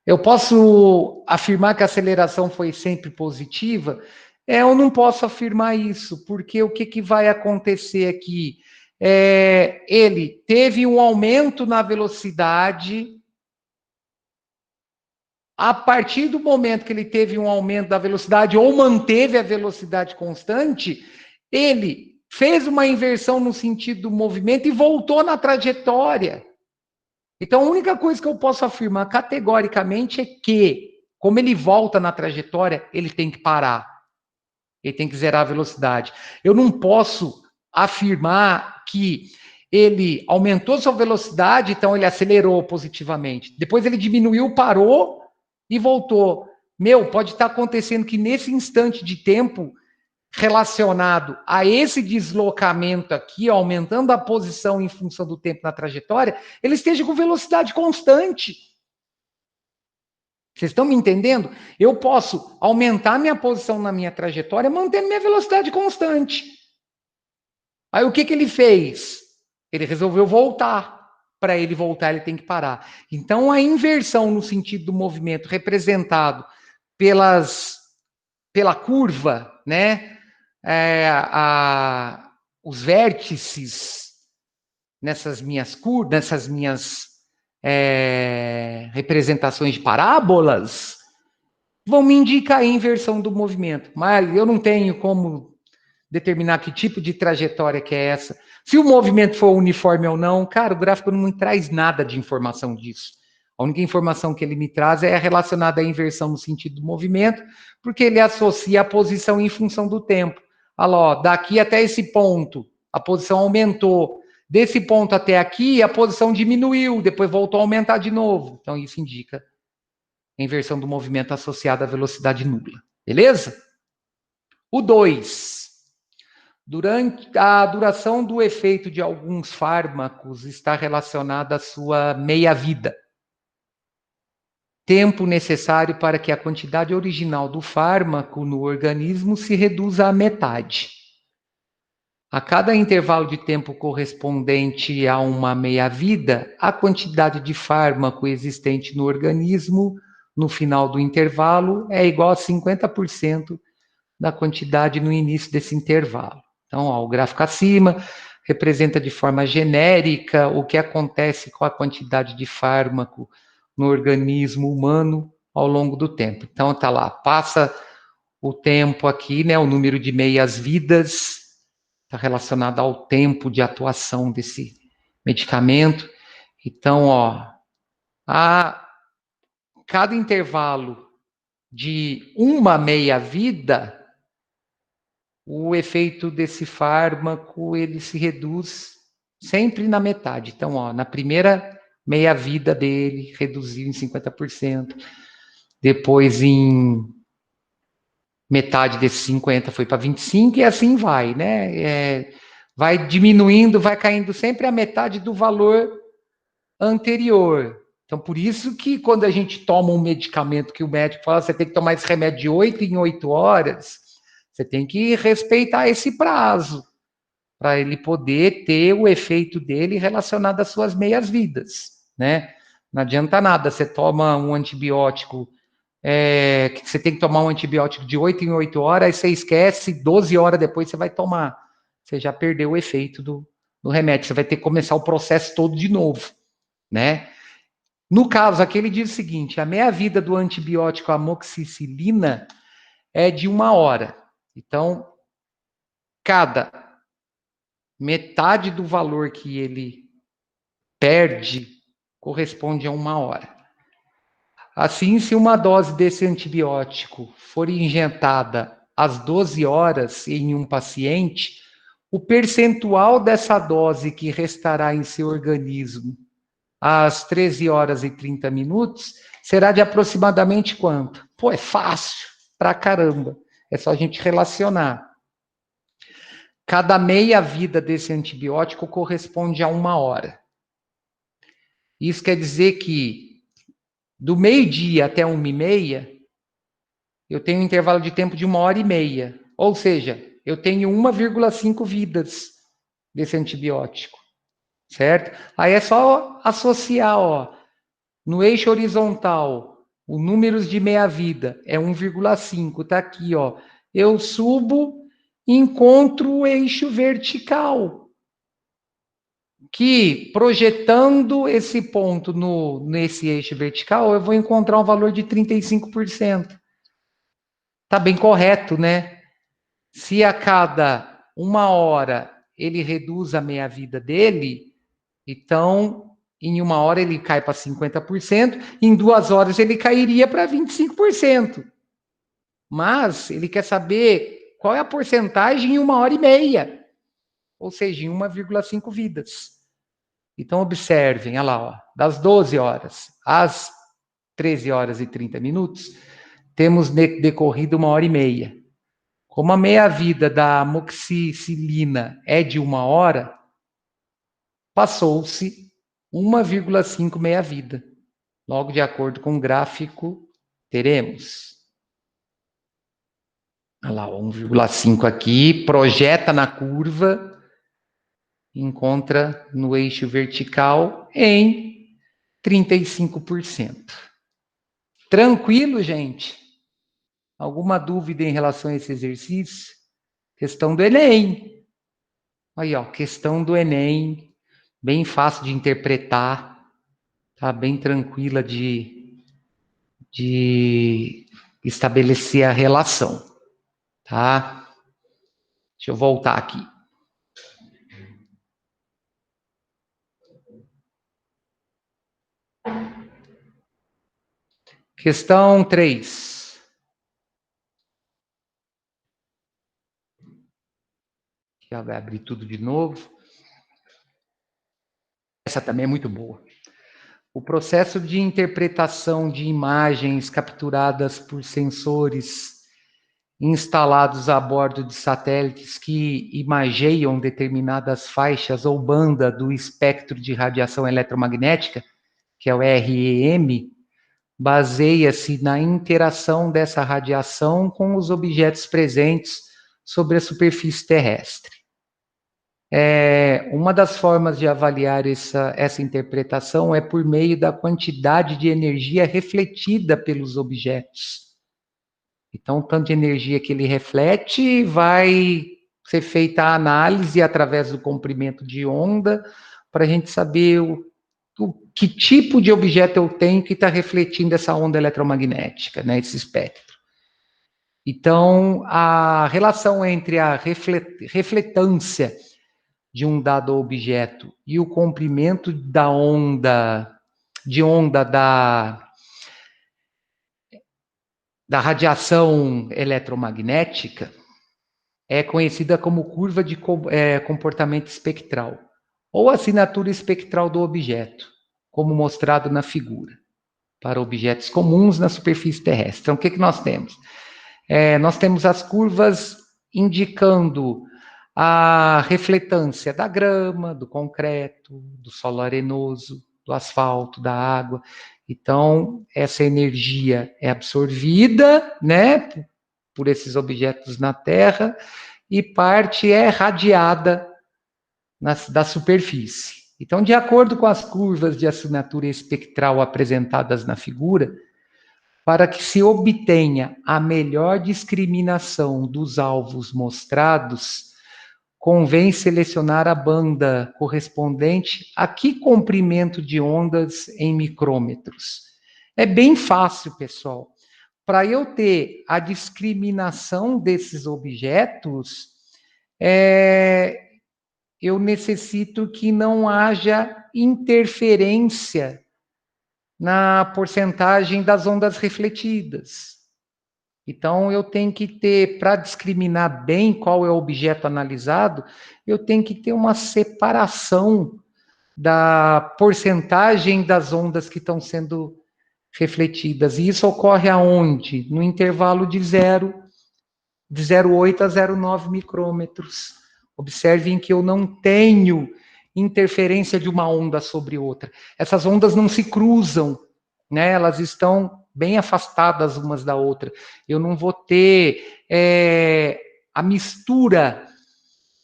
Eu posso afirmar que a aceleração foi sempre positiva? Eu não posso afirmar isso, porque o que vai acontecer aqui? Ele teve um aumento na velocidade. A partir do momento que ele teve um aumento da velocidade ou manteve a velocidade constante, ele fez uma inversão no sentido do movimento e voltou na trajetória. Então, a única coisa que eu posso afirmar categoricamente é que, como ele volta na trajetória, ele tem que parar. Ele tem que zerar a velocidade. Eu não posso afirmar que ele aumentou sua velocidade, então ele acelerou positivamente. Depois ele diminuiu, parou e voltou. Pode estar acontecendo que nesse instante de tempo relacionado a esse deslocamento aqui, aumentando a posição em função do tempo na trajetória, ele esteja com velocidade constante. Vocês estão me entendendo? Eu posso aumentar minha posição na minha trajetória mantendo minha velocidade constante. Aí o que ele fez? Ele resolveu voltar. Para ele voltar, ele tem que parar. Então, a inversão no sentido do movimento representado pela curva, né? Os vértices nessas minhas curvas, nessas minhas representações de parábolas, vão me indicar a inversão do movimento. Mas eu não tenho como determinar que tipo de trajetória que é essa. Se o movimento for uniforme ou não, cara, o gráfico não me traz nada de informação disso. A única informação que ele me traz é relacionada à inversão no sentido do movimento, porque ele associa a posição em função do tempo. Olha lá, ó, daqui até esse ponto, a posição aumentou. Desse ponto até aqui, a posição diminuiu, depois voltou a aumentar de novo. Então, isso indica a inversão do movimento associada à velocidade nula. Beleza? O 2. Durante a duração do efeito de alguns fármacos está relacionada à sua meia-vida. Tempo necessário para que a quantidade original do fármaco no organismo se reduza à metade. A cada intervalo de tempo correspondente a uma meia-vida, a quantidade de fármaco existente no organismo no final do intervalo é igual a 50% da quantidade no início desse intervalo. Então, ó, o gráfico acima representa de forma genérica o que acontece com a quantidade de fármaco no organismo humano ao longo do tempo. Então, tá lá, passa o tempo aqui, né, o número de meias-vidas está relacionado ao tempo de atuação desse medicamento. Então, ó, a cada intervalo de uma meia-vida, o efeito desse fármaco ele se reduz sempre na metade. Então, ó, na primeira meia-vida dele, reduziu em 50%. Depois, em metade desses 50 foi para 25 e assim vai, né? Vai diminuindo, vai caindo sempre a metade do valor anterior. Então, por isso que quando a gente toma um medicamento que o médico fala, você tem que tomar esse remédio de 8 em 8 horas, você tem que respeitar esse prazo, para ele poder ter o efeito dele relacionado às suas meias-vidas, né? Não adianta nada, você toma um antibiótico, que você tem que tomar um antibiótico de 8 em 8 horas, aí você esquece, 12 horas depois você vai tomar. Você já perdeu o efeito do remédio, você vai ter que começar o processo todo de novo, né? No caso aqui, ele diz o seguinte: a meia-vida do antibiótico amoxicilina é de 1 hora. Então, cada metade do valor que ele perde corresponde a 1 hora. Assim, se uma dose desse antibiótico for injetada às 12 horas em um paciente, o percentual dessa dose que restará em seu organismo às 13 horas e 30 minutos será de aproximadamente quanto? Pô, é fácil pra caramba. É só a gente relacionar. Cada meia-vida desse antibiótico corresponde a 1 hora. Isso quer dizer que do meio-dia até 1h30, eu tenho um intervalo de tempo de 1 hora e meia. Ou seja, eu tenho 1,5 vidas desse antibiótico, certo? Aí é só associar, ó, no eixo horizontal, o números de meia-vida é 1,5, tá aqui, ó. Eu subo, encontro o eixo vertical, que projetando esse ponto nesse eixo vertical, eu vou encontrar um valor de 35%. Tá bem correto, né? Se a cada 1 hora ele reduz a meia-vida dele, então em 1 hora ele cai para 50%, em 2 horas ele cairia para 25%. Mas ele quer saber qual é a porcentagem em 1 hora e meia, ou seja, em 1,5 vidas. Então observem, olha lá, ó, das 12 horas às 13 horas e 30 minutos, temos decorrido 1 hora e meia. Como a meia-vida da amoxicilina é de 1 hora, passou-se 1,5 meia-vida. Logo, de acordo com o gráfico, teremos. Olha lá, 1,5 aqui, projeta na curva, encontra no eixo vertical em 35%. Tranquilo, gente? Alguma dúvida em relação a esse exercício? Questão do Enem. Aí, ó, questão do Enem, bem fácil de interpretar, tá? Bem tranquila de estabelecer a relação, tá? Deixa eu voltar aqui. Questão 3. Já vai abrir tudo de novo. Essa também é muito boa. O processo de interpretação de imagens capturadas por sensores instalados a bordo de satélites que imageiam determinadas faixas ou banda do espectro de radiação eletromagnética, que é o REM, baseia-se na interação dessa radiação com os objetos presentes sobre a superfície terrestre. Uma das formas de avaliar essa interpretação é por meio da quantidade de energia refletida pelos objetos. Então, o tanto de energia que ele reflete vai ser feita a análise através do comprimento de onda, para a gente saber que tipo de objeto eu tenho que está refletindo essa onda eletromagnética, né, esse espectro. Então, a relação entre a refletância de um dado objeto e o comprimento da onda da radiação eletromagnética é conhecida como curva de comportamento espectral, ou assinatura espectral do objeto, como mostrado na figura, para objetos comuns na superfície terrestre. Então, o que nós temos? Nós temos as curvas indicando a refletância da grama, do concreto, do solo arenoso, do asfalto, da água. Então, essa energia é absorvida, né, por esses objetos na Terra, e parte é radiada da superfície. Então, de acordo com as curvas de assinatura espectral apresentadas na figura, para que se obtenha a melhor discriminação dos alvos mostrados, convém selecionar a banda correspondente a que comprimento de ondas em micrômetros. É bem fácil, pessoal. Para eu ter a discriminação desses objetos, eu necessito que não haja interferência na porcentagem das ondas refletidas. Então, eu tenho que ter, para discriminar bem qual é o objeto analisado, eu tenho que ter uma separação da porcentagem das ondas que estão sendo refletidas. E isso ocorre aonde? No intervalo de 0,8 a 0,9 micrômetros. Observem que eu não tenho interferência de uma onda sobre outra. Essas ondas não se cruzam, né? Elas estão bem afastadas umas da outra. Eu não vou ter a mistura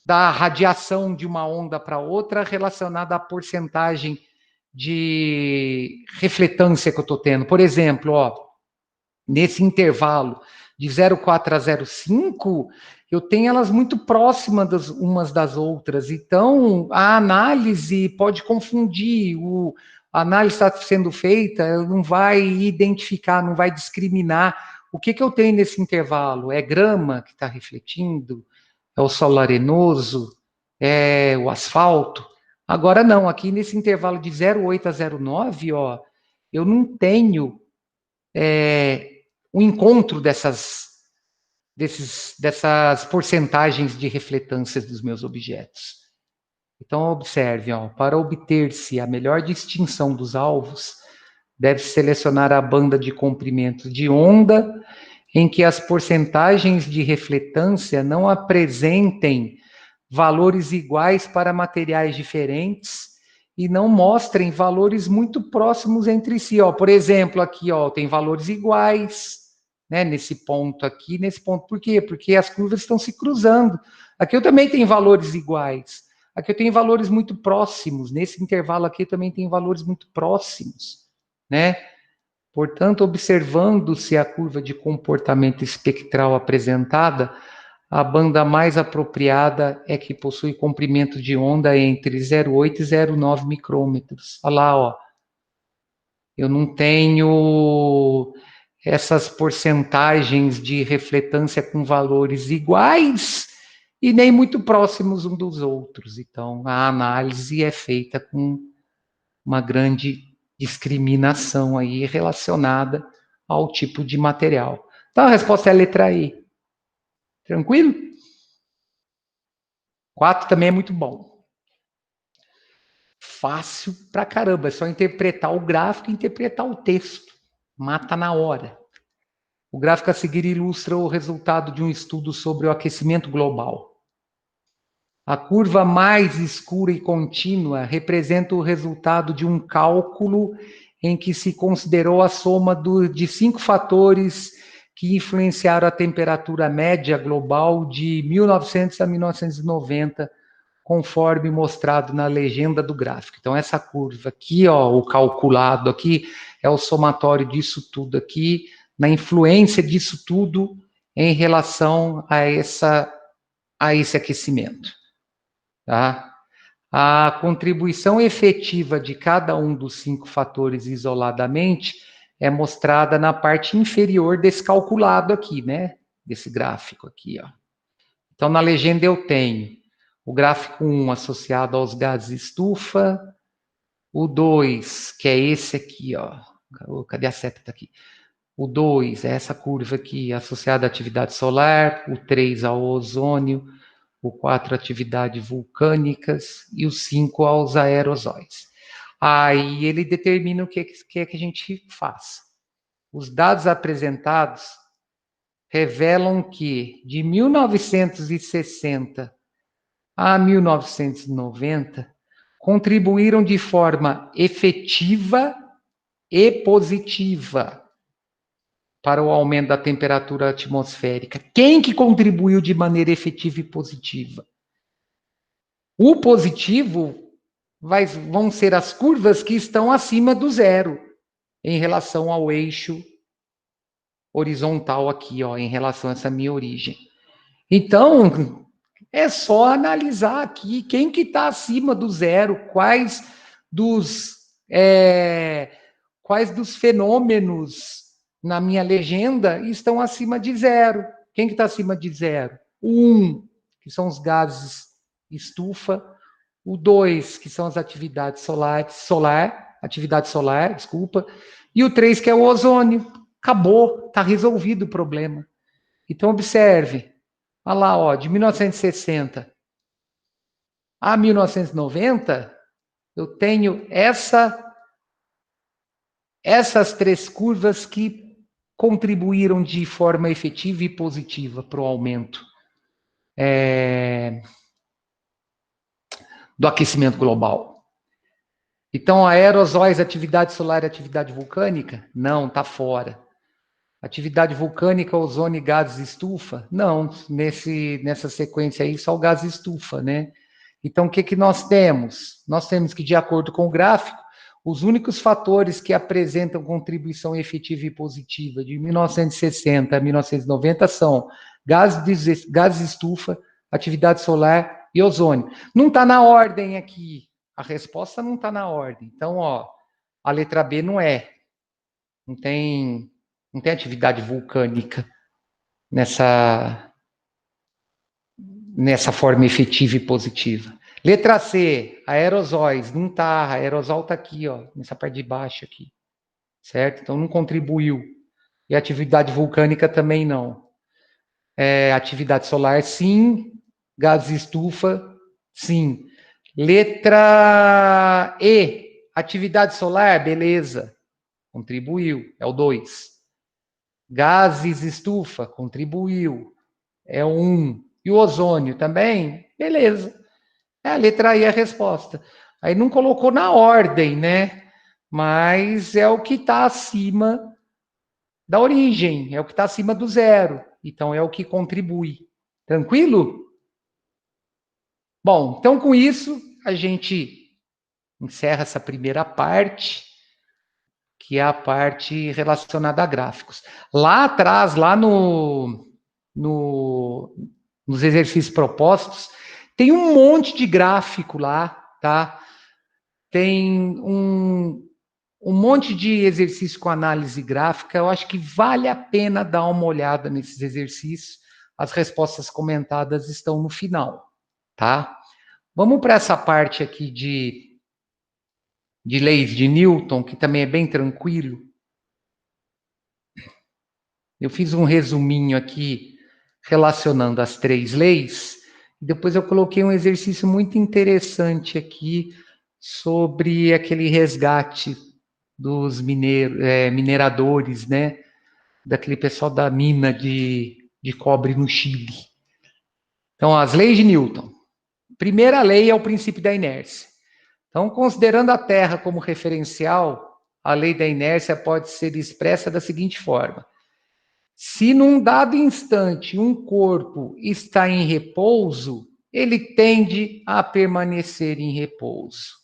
da radiação de uma onda para outra relacionada à porcentagem de refletância que eu estou tendo. Por exemplo, nesse intervalo de 0,4 a 0,5, eu tenho elas muito próximas umas das outras. Então, a análise pode confundir. A análise está sendo feita, não vai identificar, não vai discriminar. O que eu tenho nesse intervalo? É grama que está refletindo? É o solo arenoso? É o asfalto? Agora não, aqui nesse intervalo de 0,8 a 0,9, eu não tenho o encontro dessas porcentagens de refletâncias dos meus objetos. Então, observe, para obter-se a melhor distinção dos alvos, deve-se selecionar a banda de comprimento de onda em que as porcentagens de refletância não apresentem valores iguais para materiais diferentes e não mostrem valores muito próximos entre si. Por exemplo, aqui tem valores iguais, né, nesse ponto aqui, nesse ponto. Por quê? Porque as curvas estão se cruzando. Aqui eu também tenho valores iguais. Aqui eu tenho valores muito próximos. Nesse intervalo aqui eu também tenho valores muito próximos, né? Portanto, observando-se a curva de comportamento espectral apresentada, a banda mais apropriada é que possui comprimento de onda entre 0,8 e 0,9 micrômetros. Olha lá, eu não tenho essas porcentagens de refletância com valores iguais e nem muito próximos um dos outros. Então, a análise é feita com uma grande discriminação aí relacionada ao tipo de material. Então, a resposta é a letra E. Tranquilo? 4 também é muito bom. Fácil pra caramba, é só interpretar o gráfico e interpretar o texto. Mata na hora. O gráfico a seguir ilustra o resultado de um estudo sobre o aquecimento global. A curva mais escura e contínua representa o resultado de um cálculo em que se considerou a soma de 5 fatores que influenciaram a temperatura média global de 1900 a 1990, conforme mostrado na legenda do gráfico. Então, essa curva aqui, o calculado aqui, é o somatório disso tudo aqui, na influência disso tudo em relação a esse aquecimento. Tá? A contribuição efetiva de cada um dos 5 fatores isoladamente é mostrada na parte inferior desse calculado aqui, né? Desse gráfico aqui, Então, na legenda eu tenho o gráfico 1 associado aos gases estufa, o 2, que é esse aqui, Cadê a seta? Tá aqui. O 2 é essa curva aqui, associada à atividade solar, o 3 ao ozônio, o 4 atividades vulcânicas e o 5 aos aerosóis. Aí ele determina o que a gente faz. Os dados apresentados revelam que de 1960 a 1990 contribuíram de forma efetiva e positiva para o aumento da temperatura atmosférica. Quem que contribuiu de maneira efetiva e positiva? O positivo vão ser as curvas que estão acima do zero em relação ao eixo horizontal aqui, ó, em relação a essa minha origem. Então, é só analisar aqui quem que está acima do zero, quais dos fenômenos na minha legenda estão acima de zero. Quem que está acima de zero? O 1, que são os gases estufa. O 2, que são as atividades atividade solar, desculpa. E o 3, que é o ozônio. Acabou, está resolvido o problema. Então, observe. Olha lá, ó, de 1960 a 1990, eu tenho essas 3 curvas que contribuíram de forma efetiva e positiva para o aumento do aquecimento global. Então, aerosóis, atividade solar e atividade vulcânica? Não, está fora. Atividade vulcânica, ozônio e gases estufa? Não, nessa sequência aí, só o gás estufa, né? Então, o que nós temos? Nós temos que, de acordo com o gráfico, os únicos fatores que apresentam contribuição efetiva e positiva de 1960 a 1990 são gás estufa, atividade solar e ozônio. Não está na ordem aqui. A resposta não está na ordem. Então, ó, a letra B não é. Não tem atividade vulcânica nessa forma efetiva e positiva. Letra C, aerosóis, não está, aerosol está aqui, ó, nessa parte de baixo aqui, certo? Então não contribuiu. E atividade vulcânica também não. Atividade solar, sim. Gases estufa, sim. Letra E, atividade solar, beleza, contribuiu, é o 2. Gases estufa, contribuiu, é o 1. E o ozônio também? Beleza. A letra I é a resposta. Aí não colocou na ordem, né? Mas é o que está acima da origem, é o que está acima do zero. Então é o que contribui. Tranquilo? Bom, então com isso a gente encerra essa primeira parte, que é a parte relacionada a gráficos. Lá atrás, lá nos exercícios propostos, tem um monte de gráfico lá, tá? Tem um monte de exercício com análise gráfica. Eu acho que vale a pena dar uma olhada nesses exercícios. As respostas comentadas estão no final, tá? Vamos para essa parte aqui de leis de Newton, que também é bem tranquilo. Eu fiz um resuminho aqui relacionando as 3 leis. Depois eu coloquei um exercício muito interessante aqui sobre aquele resgate dos mineradores, né? Daquele pessoal da mina de cobre no Chile. Então, as leis de Newton. Primeira lei é o princípio da inércia. Então, considerando a Terra como referencial, a lei da inércia pode ser expressa da seguinte forma: se num dado instante um corpo está em repouso, ele tende a permanecer em repouso.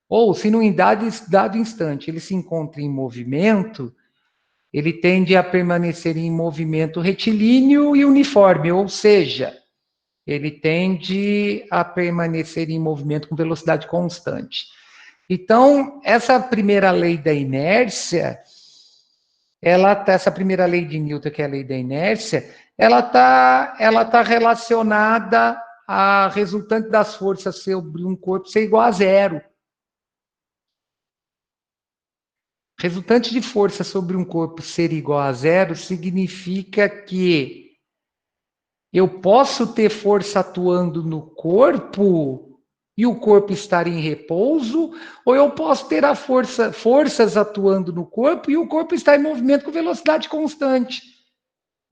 Ou, se num dado instante ele se encontra em movimento, ele tende a permanecer em movimento retilíneo e uniforme, ou seja, ele tende a permanecer em movimento com velocidade constante. Então, essa primeira lei da inércia, essa primeira lei de Newton, que é a lei da inércia, ela tá relacionada à resultante das forças sobre um corpo ser igual a zero. Resultante de força sobre um corpo ser igual a zero significa que Eu posso ter força atuando no corpo e o corpo estar em repouso, ou eu posso ter forças atuando no corpo e o corpo estar em movimento com velocidade constante.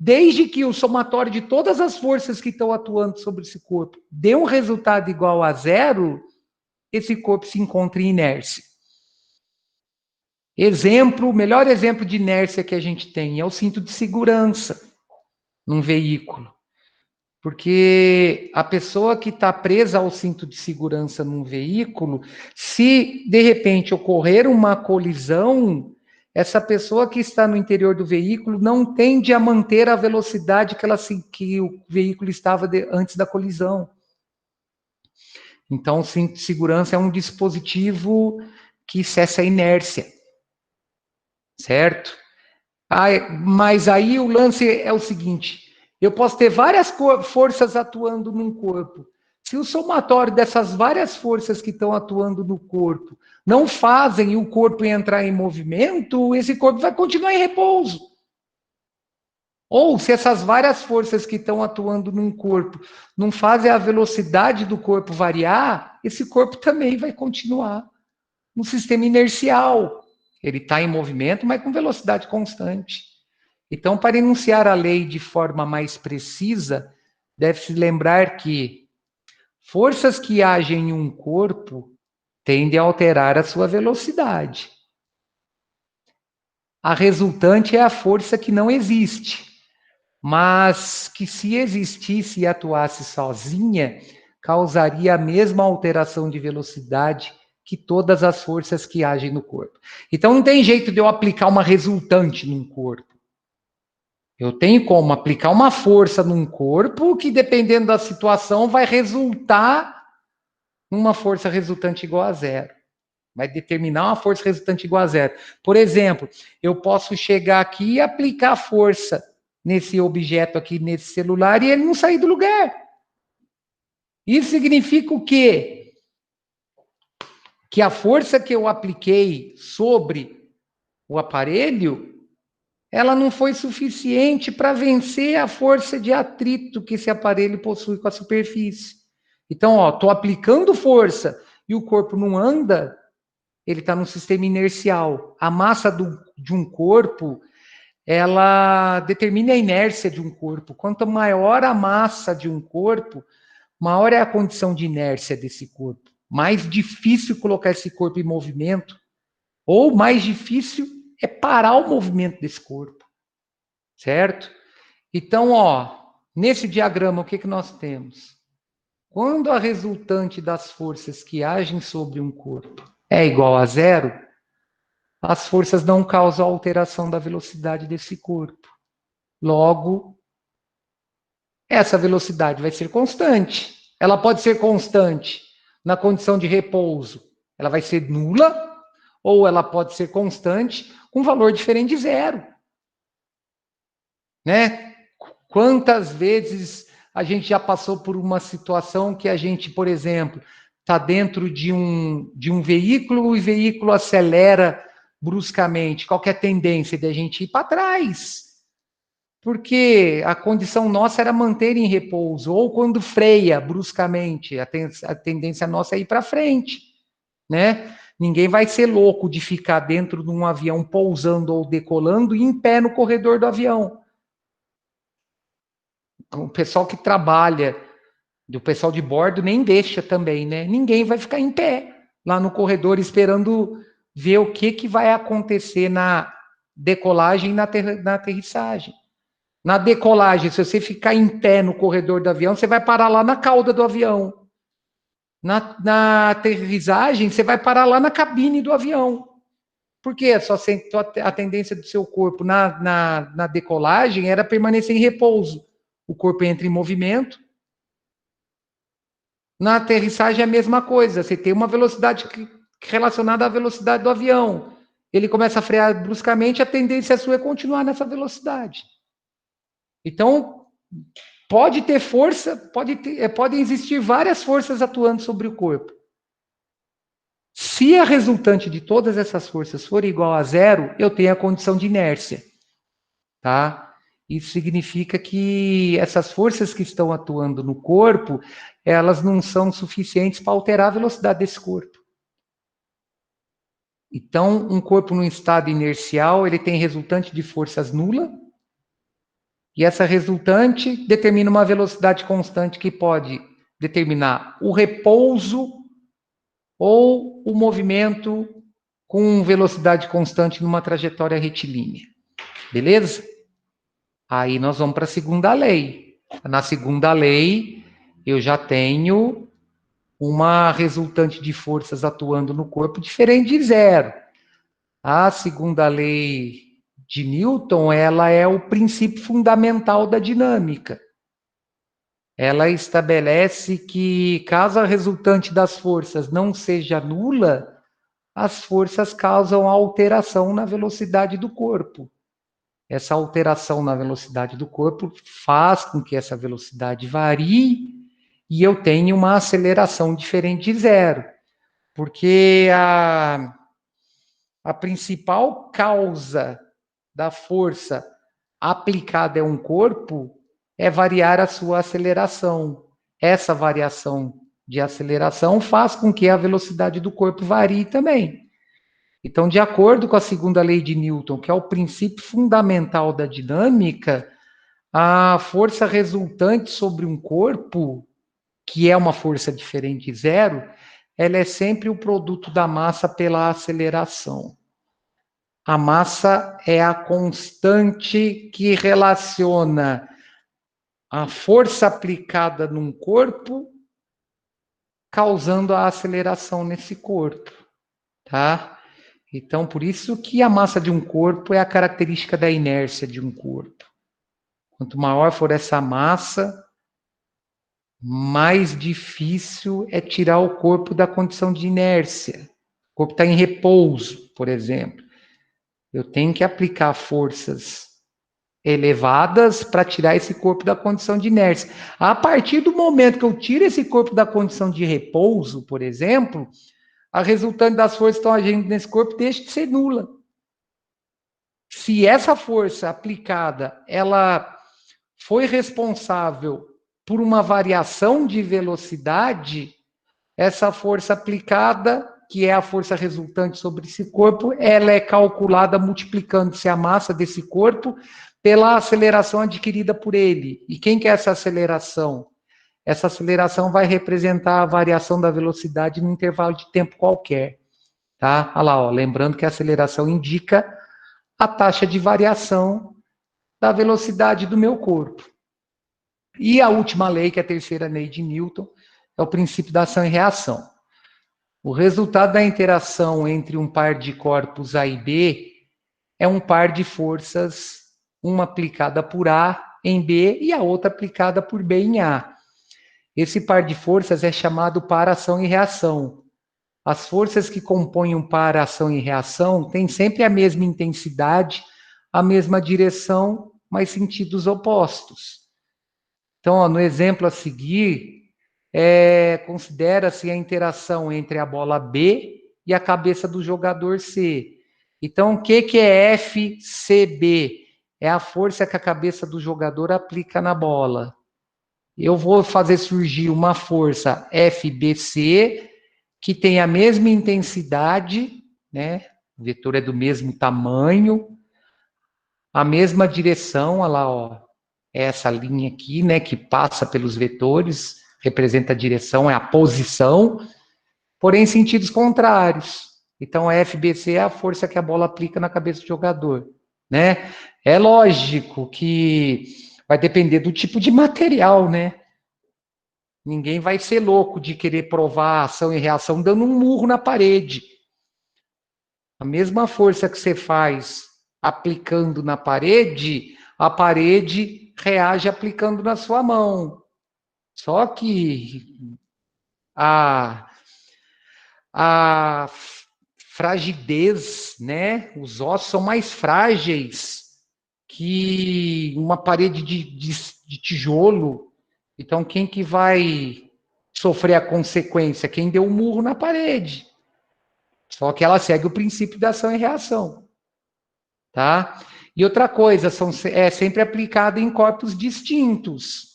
Desde que o somatório de todas as forças que estão atuando sobre esse corpo dê um resultado igual a zero, esse corpo se encontra em inércia. O melhor exemplo de inércia que a gente tem é o cinto de segurança num veículo. Porque a pessoa que está presa ao cinto de segurança num veículo, se de repente ocorrer uma colisão, essa pessoa que está no interior do veículo não tende a manter a velocidade que o veículo estava antes da colisão. Então, o cinto de segurança é um dispositivo que cessa a inércia, certo? Mas aí o lance é o seguinte: eu posso ter várias forças atuando num corpo. Se o somatório dessas várias forças que estão atuando no corpo não fazem o corpo entrar em movimento, esse corpo vai continuar em repouso. Ou se essas várias forças que estão atuando num corpo não fazem a velocidade do corpo variar, esse corpo também vai continuar no sistema inercial. Ele está em movimento, mas com velocidade constante. Então, para enunciar a lei de forma mais precisa, deve-se lembrar que forças que agem em um corpo tendem a alterar a sua velocidade. A resultante é a força que não existe, mas que se existisse e atuasse sozinha, causaria a mesma alteração de velocidade que todas as forças que agem no corpo. Então, não tem jeito de eu aplicar uma resultante num corpo. Eu tenho como aplicar uma força num corpo que, dependendo da situação, vai resultar numa força resultante igual a zero. Vai determinar uma força resultante igual a zero. Por exemplo, eu posso chegar aqui e aplicar força nesse objeto aqui, nesse celular, e ele não sair do lugar. Isso significa o quê? Que a força que eu apliquei sobre o aparelho, ela não foi suficiente para vencer a força de atrito que esse aparelho possui com a superfície. Então, estou aplicando força e o corpo não anda, ele está num sistema inercial. A massa de um corpo, ela determina a inércia de um corpo. Quanto maior a massa de um corpo, maior é a condição de inércia desse corpo. Mais difícil colocar esse corpo em movimento, ou mais difícil é parar o movimento desse corpo. Certo? Então, nesse diagrama, o que nós temos? Quando a resultante das forças que agem sobre um corpo é igual a zero, as forças não causam alteração da velocidade desse corpo. Logo, essa velocidade vai ser constante. Ela pode ser constante na condição de repouso, ela vai ser nula, ou ela pode ser constante com valor diferente de zero. Né? Quantas vezes a gente já passou por uma situação que a gente, por exemplo, está dentro de um veículo e o veículo acelera bruscamente. Qual que é a tendência de a gente ir para trás? Porque a condição nossa era manter em repouso, ou quando freia bruscamente, a tendência nossa é ir para frente, né? Ninguém vai ser louco de ficar dentro de um avião pousando ou decolando e em pé no corredor do avião. O pessoal que trabalha, o pessoal de bordo nem deixa também, né? Ninguém vai ficar em pé lá no corredor esperando ver o que vai acontecer na decolagem e na aterrissagem. Na decolagem, se você ficar em pé no corredor do avião, você vai parar lá na cauda do avião. Na aterrissagem, você vai parar lá na cabine do avião. Por quê? A tendência do seu corpo na decolagem era permanecer em repouso. O corpo entra em movimento. Na aterrissagem é a mesma coisa. Você tem uma velocidade relacionada à velocidade do avião. Ele começa a frear bruscamente, a tendência sua é continuar nessa velocidade. Então, pode ter força, podem existir várias forças atuando sobre o corpo. Se a resultante de todas essas forças for igual a zero, eu tenho a condição de inércia. Tá? Isso significa que essas forças que estão atuando no corpo, elas não são suficientes para alterar a velocidade desse corpo. Então, um corpo num estado inercial, ele tem resultante de forças nula, e essa resultante determina uma velocidade constante que pode determinar o repouso ou o movimento com velocidade constante numa trajetória retilínea. Beleza? Aí nós vamos para a segunda lei. Na segunda lei, eu já tenho uma resultante de forças atuando no corpo diferente de zero. A segunda lei de Newton, ela é o princípio fundamental da dinâmica. Ela estabelece que, caso a resultante das forças não seja nula, as forças causam alteração na velocidade do corpo. Essa alteração na velocidade do corpo faz com que essa velocidade varie e eu tenha uma aceleração diferente de zero. Porque a principal causa da força aplicada a um corpo é variar a sua aceleração. Essa variação de aceleração faz com que a velocidade do corpo varie também. Então, de acordo com a segunda lei de Newton, que é o princípio fundamental da dinâmica, a força resultante sobre um corpo, que é uma força diferente de zero, ela é sempre o produto da massa pela aceleração. A massa é a constante que relaciona a força aplicada num corpo causando a aceleração nesse corpo, tá? Então, por isso que a massa de um corpo é a característica da inércia de um corpo. Quanto maior for essa massa, mais difícil é tirar o corpo da condição de inércia. O corpo está em repouso, por exemplo. Eu tenho que aplicar forças elevadas para tirar esse corpo da condição de inércia. A partir do momento que eu tiro esse corpo da condição de repouso, por exemplo, a resultante das forças que estão agindo nesse corpo deixa de ser nula. Se essa força aplicada, ela foi responsável por uma variação de velocidade, essa força aplicada, que é a força resultante sobre esse corpo, ela é calculada multiplicando-se a massa desse corpo pela aceleração adquirida por ele. E quem que é essa aceleração? Essa aceleração vai representar a variação da velocidade num intervalo de tempo qualquer. Tá? Olha lá, ó, lembrando que a aceleração indica a taxa de variação da velocidade do meu corpo. E a última lei, que é a terceira lei de Newton, é o princípio da ação e reação. O resultado da interação entre um par de corpos A e B é um par de forças, uma aplicada por A em B e a outra aplicada por B em A. Esse par de forças é chamado par ação e reação. As forças que compõem um par ação e reação têm sempre a mesma intensidade, a mesma direção, mas sentidos opostos. Então, ó, no exemplo a seguir, considera-se a interação entre a bola B e a cabeça do jogador C. Então, o que é FCB? É a força que a cabeça do jogador aplica na bola. Eu vou fazer surgir uma força FBC que tem a mesma intensidade, né? O vetor é do mesmo tamanho, a mesma direção, olha lá, ó, essa linha aqui, né, que passa pelos vetores, representa a direção, é a posição, porém em sentidos contrários. Então, a FBC é a força que a bola aplica na cabeça do jogador, né? É lógico que vai depender do tipo de material, né? Ninguém vai ser louco de querer provar ação e reação dando um murro na parede. A mesma força que você faz aplicando na parede, a parede reage aplicando na sua mão. Só que a fragidez, né? Os ossos são mais frágeis que uma parede de tijolo. Então, quem que vai sofrer a consequência? Quem deu o murro na parede. Só que ela segue o princípio da ação e reação. Tá? E outra coisa, é sempre aplicado em corpos distintos.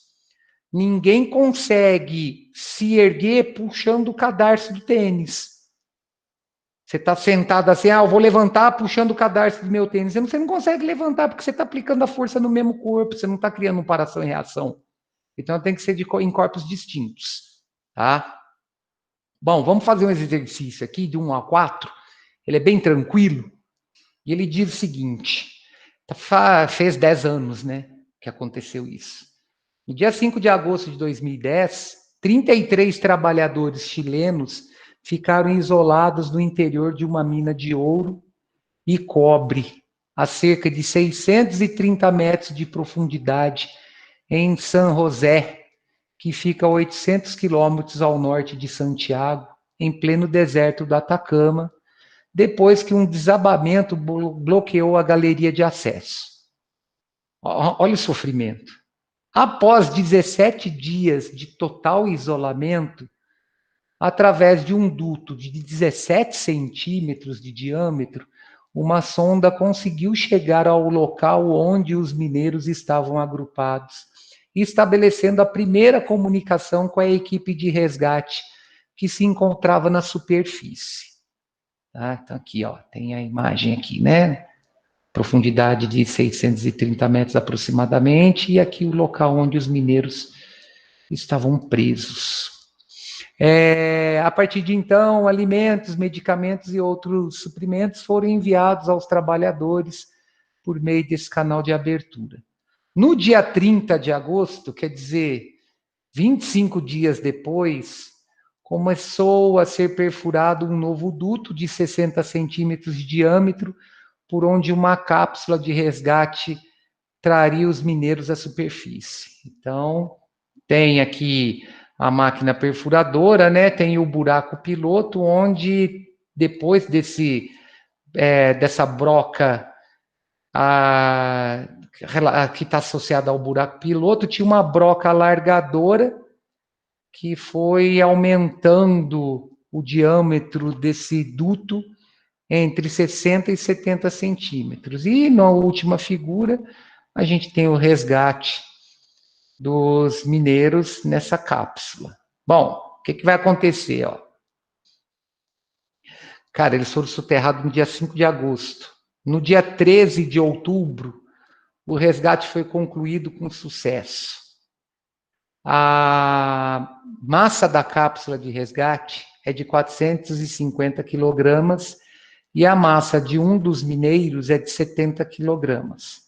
Ninguém consegue se erguer puxando o cadarço do tênis. Você está sentado assim, eu vou levantar puxando o cadarço do meu tênis. Você não consegue levantar porque você está aplicando a força no mesmo corpo, você não está criando uma ação e reação. Então tem que ser em corpos distintos, tá? Bom, vamos fazer um exercício aqui de 1 a 4. Ele é bem tranquilo. E ele diz o seguinte, fez 10 anos, né, que aconteceu isso. No dia 5 de agosto de 2010, 33 trabalhadores chilenos ficaram isolados no interior de uma mina de ouro e cobre, a cerca de 630 metros de profundidade, em San José, que fica a 800 quilômetros ao norte de Santiago, em pleno deserto do Atacama, depois que um desabamento bloqueou a galeria de acesso. Olha o sofrimento. Após 17 dias de total isolamento, através de um duto de 17 centímetros de diâmetro, uma sonda conseguiu chegar ao local onde os mineiros estavam agrupados, estabelecendo a primeira comunicação com a equipe de resgate que se encontrava na superfície. Tá? Então aqui, ó, tem a imagem aqui, né? Profundidade de 630 metros aproximadamente, e aqui o local onde os mineiros estavam presos. A partir de então, alimentos, medicamentos e outros suprimentos foram enviados aos trabalhadores por meio desse canal de abertura. No dia 30 de agosto, quer dizer, 25 dias depois, começou a ser perfurado um novo duto de 60 centímetros de diâmetro, por onde uma cápsula de resgate traria os mineiros à superfície. Então, tem aqui a máquina perfuradora, né? Tem o buraco piloto, onde depois dessa broca que está associada ao buraco piloto, tinha uma broca alargadora que foi aumentando o diâmetro desse duto entre 60 e 70 centímetros. E na última figura, a gente tem o resgate dos mineiros nessa cápsula. Bom, o que vai acontecer? Ó? Cara, eles foram soterrados no dia 5 de agosto. No dia 13 de outubro, o resgate foi concluído com sucesso. A massa da cápsula de resgate é de 450 quilogramas e a massa de um dos mineiros é de 70 quilogramas.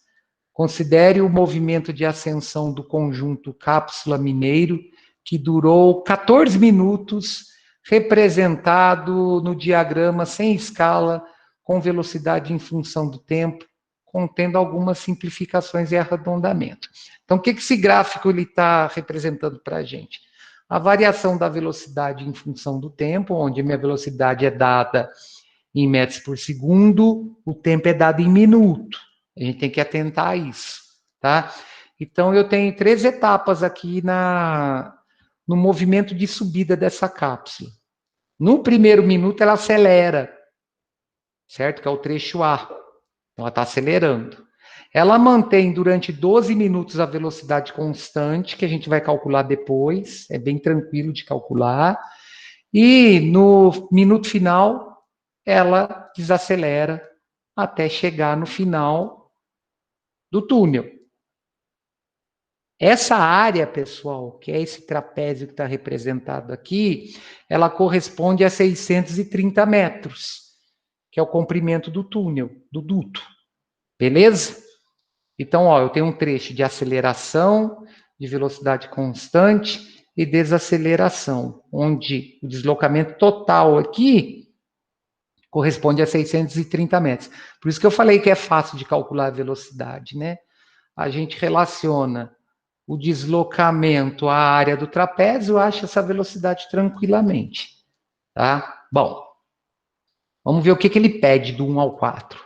Considere o movimento de ascensão do conjunto cápsula mineiro, que durou 14 minutos, representado no diagrama sem escala, com velocidade em função do tempo, contendo algumas simplificações e arredondamento. Então, o que esse gráfico está representando para a gente? A variação da velocidade em função do tempo, onde a minha velocidade é dada em metros por segundo, o tempo é dado em minuto. A gente tem que atentar a isso, tá? Então, eu tenho 3 etapas aqui no movimento de subida dessa cápsula. No primeiro minuto, ela acelera, certo? Que é o trecho A. Então, ela está acelerando. Ela mantém durante 12 minutos a velocidade constante, que a gente vai calcular depois, é bem tranquilo de calcular. E no minuto final, ela desacelera até chegar no final do túnel. Essa área, pessoal, que é esse trapézio que está representado aqui, ela corresponde a 630 metros, que é o comprimento do túnel, do duto. Beleza? Então, ó, eu tenho um trecho de aceleração, de velocidade constante e desaceleração, onde o deslocamento total aqui corresponde a 630 metros. Por isso que eu falei que é fácil de calcular a velocidade, né? A gente relaciona o deslocamento à área do trapézio, acha essa velocidade tranquilamente, tá? Bom, vamos ver o que ele pede do 1 ao 4.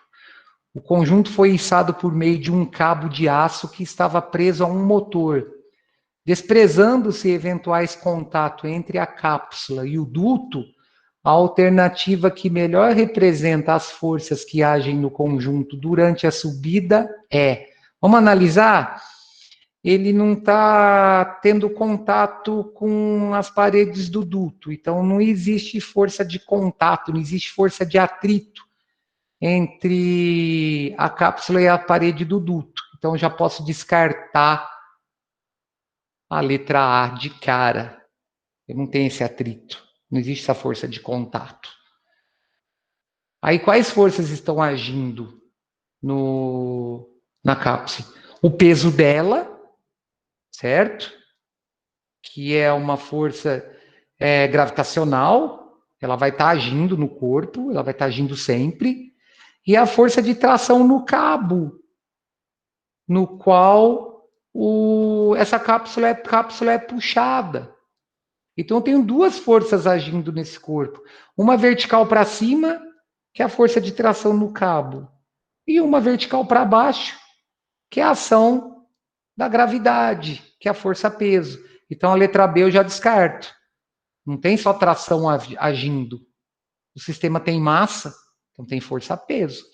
O conjunto foi içado por meio de um cabo de aço que estava preso a um motor. Desprezando-se eventuais contatos entre a cápsula e o duto, a alternativa que melhor representa as forças que agem no conjunto durante a subida é... Vamos analisar? Ele não está tendo contato com as paredes do duto, então não existe força de contato, não existe força de atrito entre a cápsula e a parede do duto. Então já posso descartar a letra A de cara. Eu não tenho esse atrito, não existe essa força de contato. Aí quais forças estão agindo na cápsula? O peso dela, certo? Que é uma força gravitacional, ela vai estar agindo no corpo, ela vai estar agindo sempre, e a força de tração no cabo, no qual essa cápsula é puxada. Então, eu tenho duas forças agindo nesse corpo. Uma vertical para cima, que é a força de tração no cabo, e uma vertical para baixo, que é a ação da gravidade, que é a força-peso. Então, a letra B eu já descarto. Não tem só tração agindo. O sistema tem massa, então tem força-peso.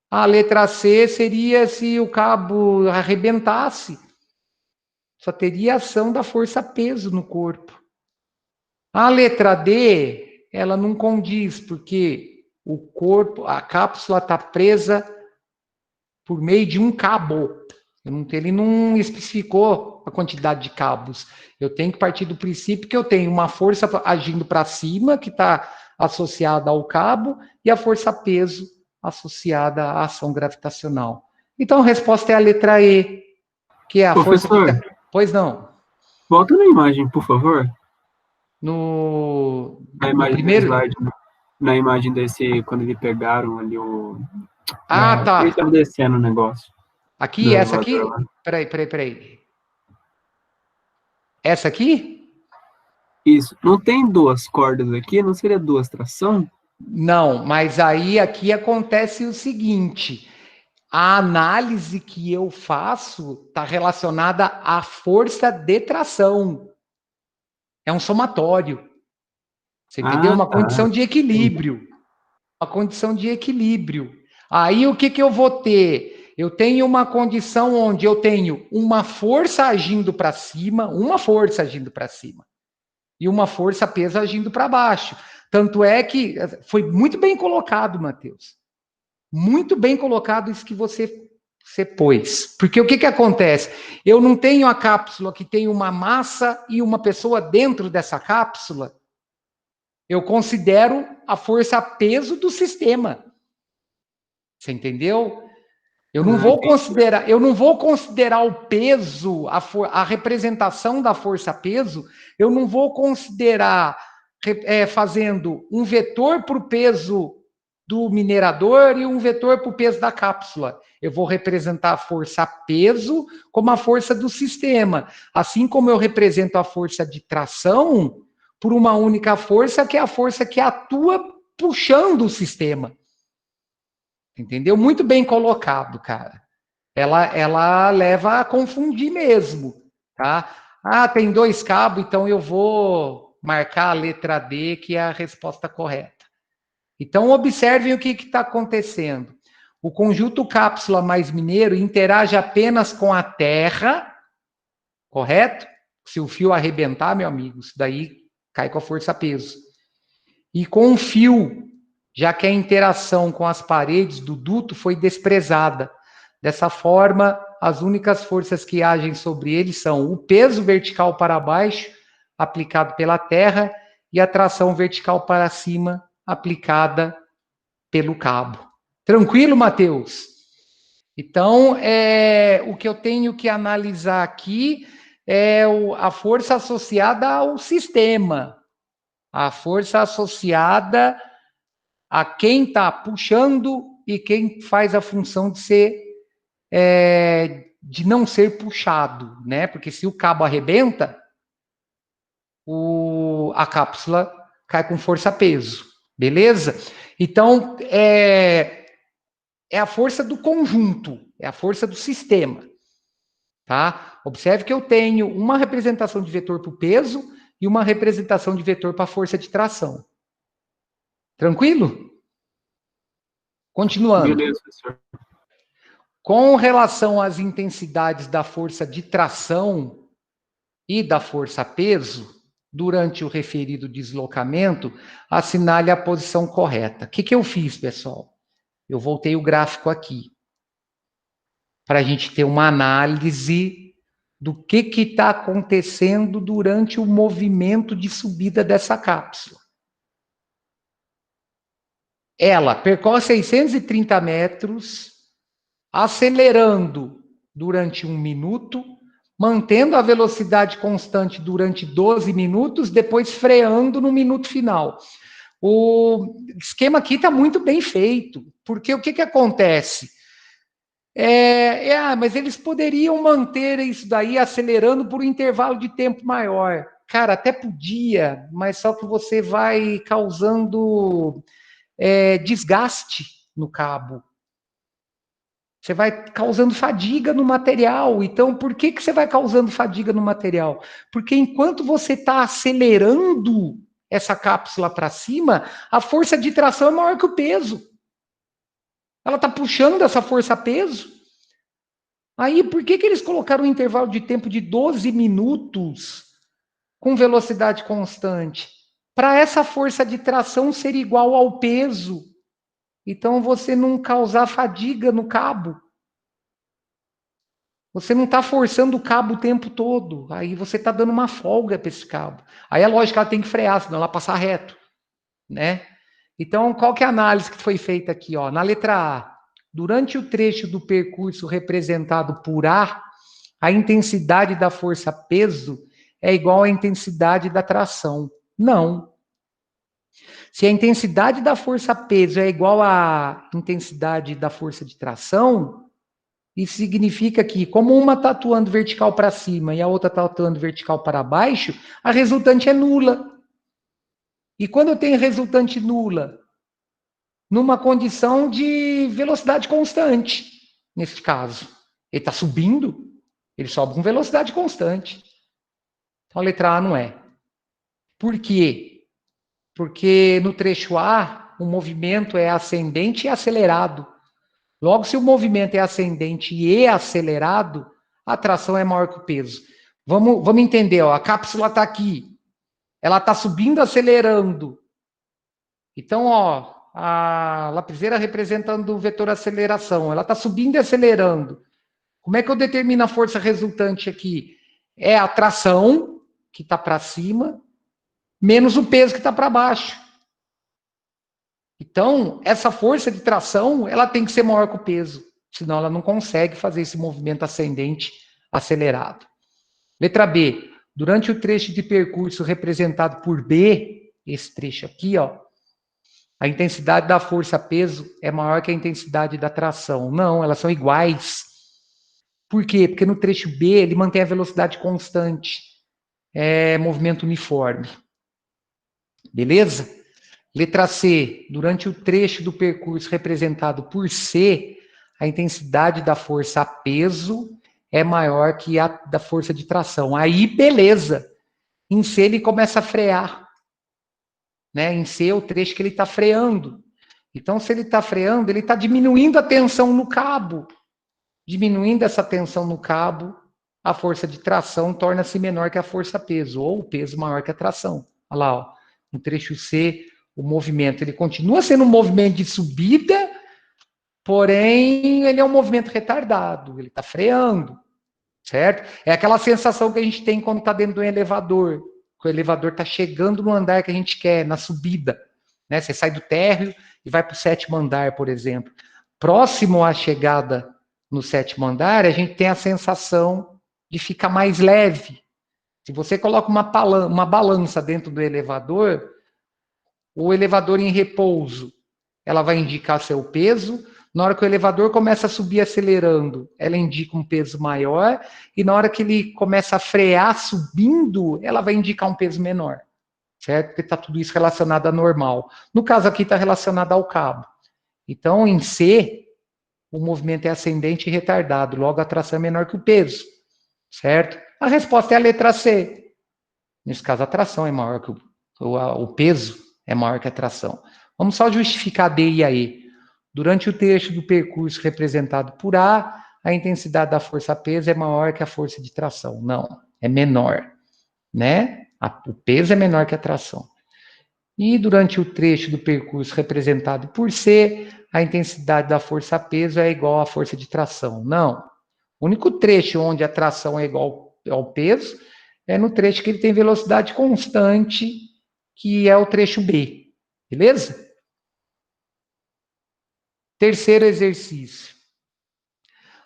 A letra C seria se o cabo arrebentasse. Só teria ação da força-peso no corpo. A letra D, ela não condiz, porque o corpo, a cápsula está presa por meio de um cabo. Ele não especificou a quantidade de cabos. Eu tenho que partir do princípio que eu tenho uma força agindo para cima, que está associada ao cabo, e a força-peso associada à ação gravitacional. Então, a resposta é a letra E, que é a força... Pois não. Volta na imagem, por favor. Na imagem primeiro... slide, na imagem desse, quando eles pegaram ali o... tá. Ele estava descendo o negócio. Aqui, essa aqui? Peraí. Essa aqui? Isso. Não tem duas cordas aqui? Não seria duas tração? Não, mas aí aqui acontece o seguinte: a análise que eu faço está relacionada à força de tração. É um somatório. Você entendeu? Uma condição de equilíbrio. Uma condição de equilíbrio. Aí o que eu vou ter? Eu tenho uma condição onde eu tenho uma força agindo para cima, e uma força peso agindo para baixo. Tanto é que foi muito bem colocado, Matheus. Muito bem colocado isso que você pôs. Porque o que acontece? Eu não tenho a cápsula que tem uma massa e uma pessoa dentro dessa cápsula. Eu considero a força-peso do sistema. Você entendeu? Eu não vou considerar o peso, a representação da força-peso, eu não vou considerar fazendo um vetor para o peso do minerador e um vetor para o peso da cápsula. Eu vou representar a força-peso como a força do sistema. Assim como eu represento a força de tração por uma única força, que é a força que atua puxando o sistema. Entendeu? Muito bem colocado, cara. Ela leva a confundir mesmo, tá? Ah, tem dois cabos, então eu vou marcar a letra D, que é a resposta correta. Então, observem o que está acontecendo. O conjunto cápsula mais mineiro interage apenas com a terra, correto? Se o fio arrebentar, meu amigo, isso daí cai com a força-peso. E com o fio, já que a interação com as paredes do duto foi desprezada. Dessa forma, as únicas forças que agem sobre ele são o peso vertical para baixo, aplicado pela terra, e a tração vertical para cima, aplicada pelo cabo. Tranquilo, Matheus? Então, o que eu tenho que analisar aqui é a força associada ao sistema. A força associada a quem está puxando e quem faz a função de ser de não ser puxado, né? Porque se o cabo arrebenta, a cápsula cai com força-peso, beleza? Então, é a força do conjunto, é a força do sistema, tá? Observe que eu tenho uma representação de vetor para o peso e uma representação de vetor para a força de tração. Tranquilo? Continuando. Beleza, professor. Com relação às intensidades da força de tração e da força-peso, durante o referido deslocamento, assinale a posição correta. O que eu fiz, pessoal? Eu voltei o gráfico aqui, para a gente ter uma análise do que está acontecendo durante o movimento de subida dessa cápsula. Ela percorre 630 metros, acelerando durante 1 minuto, mantendo a velocidade constante durante 12 minutos, depois freando no minuto final. O esquema aqui está muito bem feito, porque o que acontece? Mas eles poderiam manter isso daí acelerando por um intervalo de tempo maior. Cara, até podia, mas só que você vai causando desgaste no cabo. Você vai causando fadiga no material. Então, por que você vai causando fadiga no material? Porque enquanto você está acelerando essa cápsula para cima, a força de tração é maior que o peso. Ela está puxando essa força-peso. Aí, por que eles colocaram um intervalo de tempo de 12 minutos com velocidade constante? Para essa força de tração ser igual ao peso. Então, você não causar fadiga no cabo. Você não está forçando o cabo o tempo todo. Aí você está dando uma folga para esse cabo. Aí é lógico que ela tem que frear, senão ela passar reto, né? Então, qual que é a análise que foi feita aqui? Ó? Na letra A, durante o trecho do percurso representado por a intensidade da força-peso é igual à intensidade da tração. Não. Se a intensidade da força-peso é igual à intensidade da força de tração, isso significa que, como uma está atuando vertical para cima e a outra está atuando vertical para baixo, a resultante é nula. E quando eu tenho resultante nula? Numa condição de velocidade constante, nesse caso. Ele está subindo, ele sobe com velocidade constante. Então a letra A não é. Por quê? Porque no trecho A, o movimento é ascendente e acelerado. Logo, se o movimento é ascendente e acelerado, a tração é maior que o peso. Vamos entender, ó, a cápsula está aqui. Ela está subindo, acelerando. Então, ó, a lapiseira representando o vetor aceleração. Ela está subindo e acelerando. Como é que eu determino a força resultante aqui? É a tração, que está para cima, menos o peso que está para baixo. Então, essa força de tração, ela tem que ser maior que o peso. Senão ela não consegue fazer esse movimento ascendente acelerado. Letra B. Durante o trecho de percurso representado por B, esse trecho aqui, ó, a intensidade da força-peso é maior que a intensidade da tração. Não, elas são iguais. Por quê? Porque no trecho B ele mantém a velocidade constante. É movimento uniforme. Beleza? Letra C. Durante o trecho do percurso representado por C, a intensidade da força a peso é maior que a da força de tração. Aí, beleza. Em C ele começa a frear. Né? Em C é o trecho que ele está freando. Então, se ele está freando, ele está diminuindo a tensão no cabo. Diminuindo essa tensão no cabo, a força de tração torna-se menor que a força peso, ou o peso maior que a tração. Olha lá, ó. No trecho C, o movimento ele continua sendo um movimento de subida, porém ele é um movimento retardado, ele está freando, certo? É aquela sensação que a gente tem quando está dentro de um elevador, que o elevador está chegando no andar que a gente quer, na subida. Né? Você sai do térreo e vai para o 7º andar, por exemplo. Próximo à chegada no 7º andar, a gente tem a sensação de ficar mais leve. Se você coloca uma balança dentro do elevador, o elevador em repouso, ela vai indicar seu peso. Na hora que o elevador começa a subir acelerando, ela indica um peso maior. E na hora que ele começa a frear subindo, ela vai indicar um peso menor. Certo? Porque está tudo isso relacionado a normal. No caso aqui está relacionado ao cabo. Então, em C, o movimento é ascendente e retardado. Logo, a tração é menor que o peso. Certo? A resposta é a letra C. Nesse caso, a tração é maior que o peso é maior que a tração. Vamos só justificar B e a E. Durante o trecho do percurso representado por a intensidade da força-peso é maior que a força de tração. Não, é menor, né? O peso é menor que a tração. E durante o trecho do percurso representado por C, a intensidade da força-peso é igual à força de tração. Não. O único trecho onde a tração é igual ao peso é no trecho que ele tem velocidade constante, que é o trecho B. Beleza? Terceiro exercício.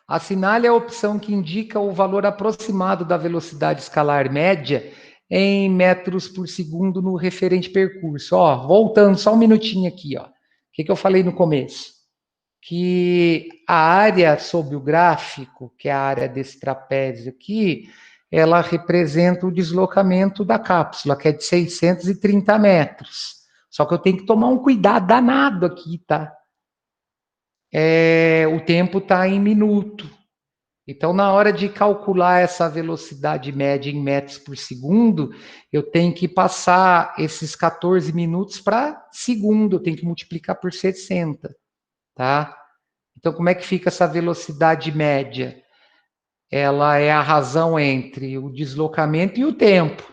Assinale a opção que indica o valor aproximado da velocidade escalar média em metros por segundo no referente percurso. Ó, voltando só um minutinho aqui, ó. O que eu falei no começo? Que a área sob o gráfico, que é a área desse trapézio aqui, ela representa o deslocamento da cápsula, que é de 630 metros. Só que eu tenho que tomar um cuidado danado aqui, tá? O tempo está em minuto. Então, na hora de calcular essa velocidade média em metros por segundo, eu tenho que passar esses 14 minutos para segundo, eu tenho que multiplicar por 60, tá? Então, como é que fica essa velocidade média? Ela é a razão entre o deslocamento e o tempo.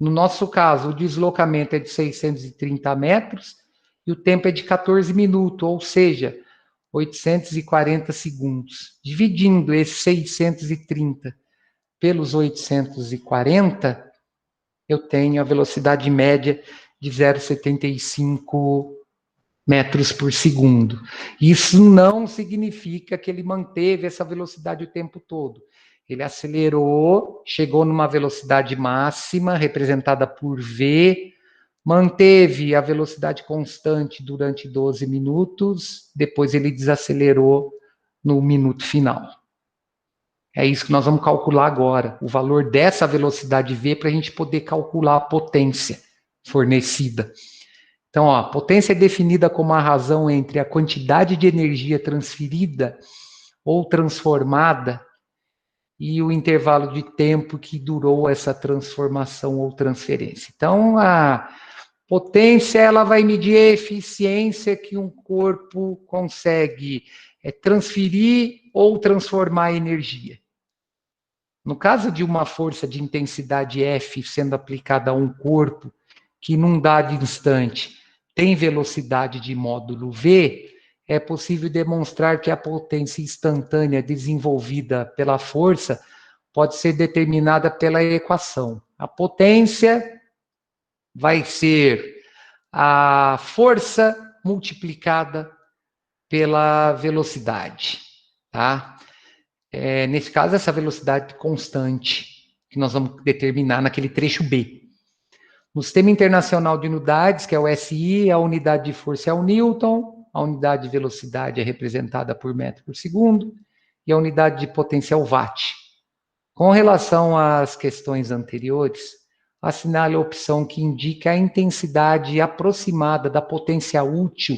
No nosso caso, o deslocamento é de 630 metros e o tempo é de 14 minutos, ou seja, 840 segundos. Dividindo esses 630 pelos 840, eu tenho a velocidade média de 0,75 metros por segundo. Isso não significa que ele manteve essa velocidade o tempo todo. Ele acelerou, chegou numa velocidade máxima, representada por V, manteve a velocidade constante durante 12 minutos, depois ele desacelerou no minuto final. É isso que nós vamos calcular agora, o valor dessa velocidade V para a gente poder calcular a potência fornecida. Então, ó, a potência é definida como a razão entre a quantidade de energia transferida ou transformada e o intervalo de tempo que durou essa transformação ou transferência. Então, a potência, ela vai medir a eficiência que um corpo consegue transferir ou transformar energia. No caso de uma força de intensidade F sendo aplicada a um corpo que num dado instante tem velocidade de módulo V, é possível demonstrar que a potência instantânea desenvolvida pela força pode ser determinada pela equação. A potência vai ser a força multiplicada pela velocidade, tá? Nesse caso, essa velocidade constante que nós vamos determinar naquele trecho B. No Sistema Internacional de Unidades, que é o SI, a unidade de força é o Newton, a unidade de velocidade é representada por metro por segundo, e a unidade de potência é o Watt. Com relação às questões anteriores, assinale a opção que indica a intensidade aproximada da potência útil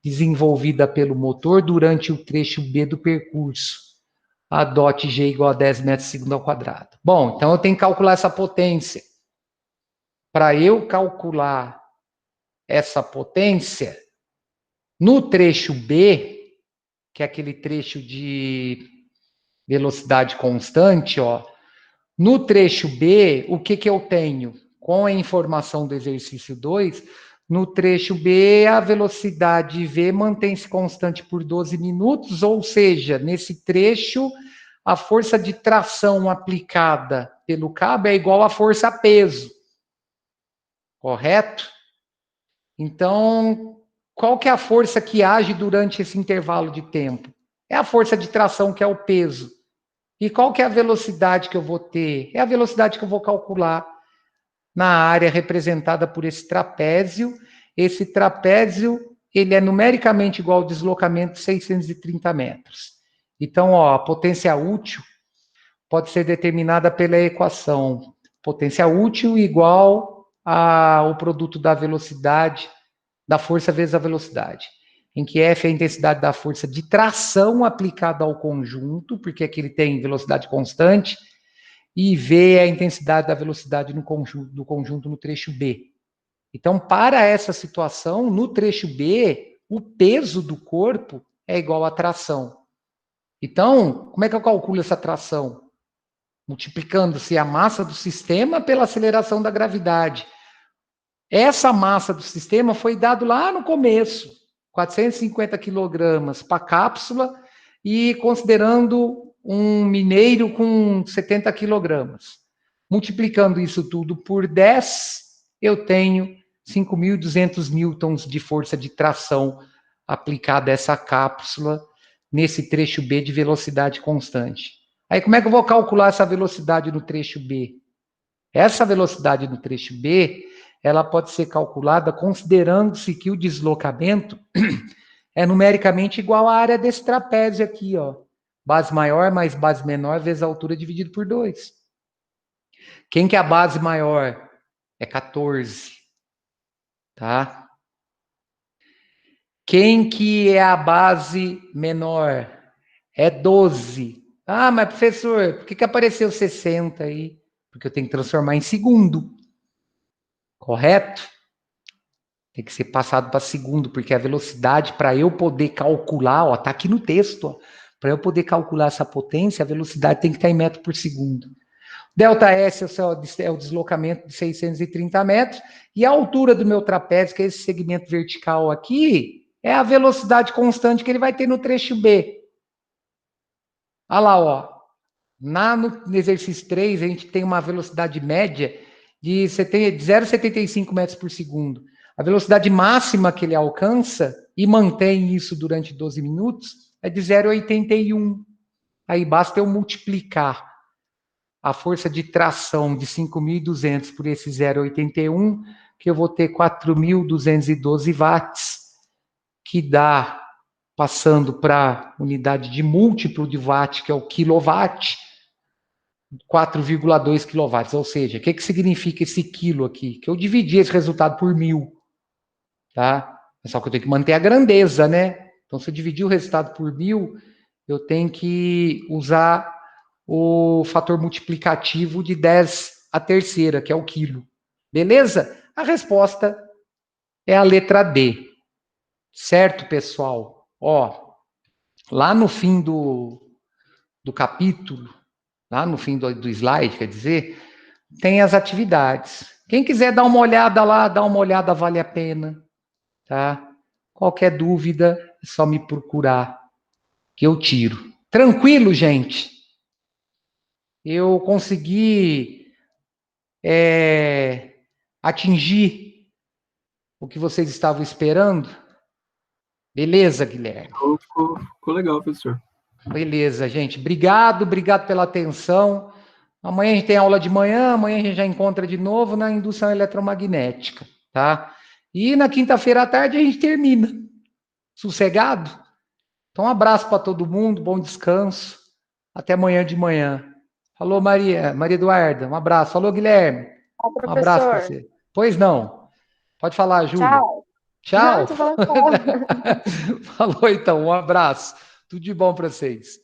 desenvolvida pelo motor durante o trecho B do percurso. A DOT G igual a 10 metros por segundo ao quadrado. Bom, então eu tenho que calcular essa potência. Para eu calcular essa potência, no trecho B, que é aquele trecho de velocidade constante, ó, no trecho B, o que eu tenho? Com a informação do exercício 2, no trecho B, a velocidade V mantém-se constante por 12 minutos, ou seja, nesse trecho, a força de tração aplicada pelo cabo é igual à força peso. Correto? Então, qual que é a força que age durante esse intervalo de tempo? É a força de tração, que é o peso. E qual que é a velocidade que eu vou ter? É a velocidade que eu vou calcular na área representada por esse trapézio. Esse trapézio, ele é numericamente igual ao deslocamento de 630 metros. Então, ó, a potência útil pode ser determinada pela equação potência útil igual ao produto da velocidade, da força vezes a velocidade, em que F é a intensidade da força de tração aplicada ao conjunto, porque aqui ele tem velocidade constante, e V é a intensidade da velocidade no conjunto, do conjunto no trecho B. Então, para essa situação, no trecho B, o peso do corpo é igual à tração. Então, como é que eu calculo essa tração? Multiplicando-se a massa do sistema pela aceleração da gravidade. Essa massa do sistema foi dado lá no começo, 450 quilogramas para a cápsula, e considerando um mineiro com 70 quilogramas. Multiplicando isso tudo por 10, eu tenho 5.200 newtons de força de tração aplicada a essa cápsula nesse trecho B de velocidade constante. Aí como é que eu vou calcular essa velocidade no trecho B? Essa velocidade no trecho B, ela pode ser calculada considerando-se que o deslocamento é numericamente igual à área desse trapézio aqui, ó. Base maior mais base menor vezes a altura dividido por 2. Quem que é a base maior? É 14, tá? Quem que é a base menor? É 12. Ah, mas professor, por que apareceu 60 aí? Porque eu tenho que transformar em segundo. Correto? Tem que ser passado para segundo, porque a velocidade, para eu poder calcular, ó, tá aqui no texto, para eu poder calcular essa potência, a velocidade tem que estar em metro por segundo. Delta S é o deslocamento de 630 metros, e a altura do meu trapézio, que é esse segmento vertical aqui, é a velocidade constante que ele vai ter no trecho B. Olha lá, ó. No exercício 3, a gente tem uma velocidade média de 0,75 metros por segundo. A velocidade máxima que ele alcança, e mantém isso durante 12 minutos, é de 0,81. Aí basta eu multiplicar a força de tração de 5.200 por esse 0,81, que eu vou ter 4.212 watts, que dá, passando para a unidade de múltiplo de watt, que é o quilowatt, 4,2 quilowatts. Ou seja, o que significa esse quilo aqui? Que eu dividi esse resultado por 1.000, tá? Só que eu tenho que manter a grandeza, né? Então, se eu dividir o resultado por 1.000, eu tenho que usar o fator multiplicativo de 10 a terceira, que é o quilo. Beleza? A resposta é a letra D. Certo, pessoal? Ó, lá no fim do capítulo, lá no fim do slide, quer dizer, tem as atividades. Quem quiser dar uma olhada lá, dá uma olhada, vale a pena, tá? Qualquer dúvida, é só me procurar, que eu tiro. Tranquilo, gente? Eu consegui atingir o que vocês estavam esperando? Beleza, Guilherme? Ficou legal, professor. Beleza, gente. Obrigado pela atenção. Amanhã a gente tem aula de manhã, amanhã a gente já encontra de novo na indução eletromagnética, tá? E na quinta-feira à tarde a gente termina. Sossegado? Então, um abraço para todo mundo, bom descanso. Até amanhã de manhã. Falou, Maria Eduarda, um abraço. Falou, Guilherme. Ó, Um abraço para professor. você. Pois não. Pode falar, Júlia. Tchau. Não, Tchau. tô falando tchau. Falou então, um abraço. Tudo de bom para vocês.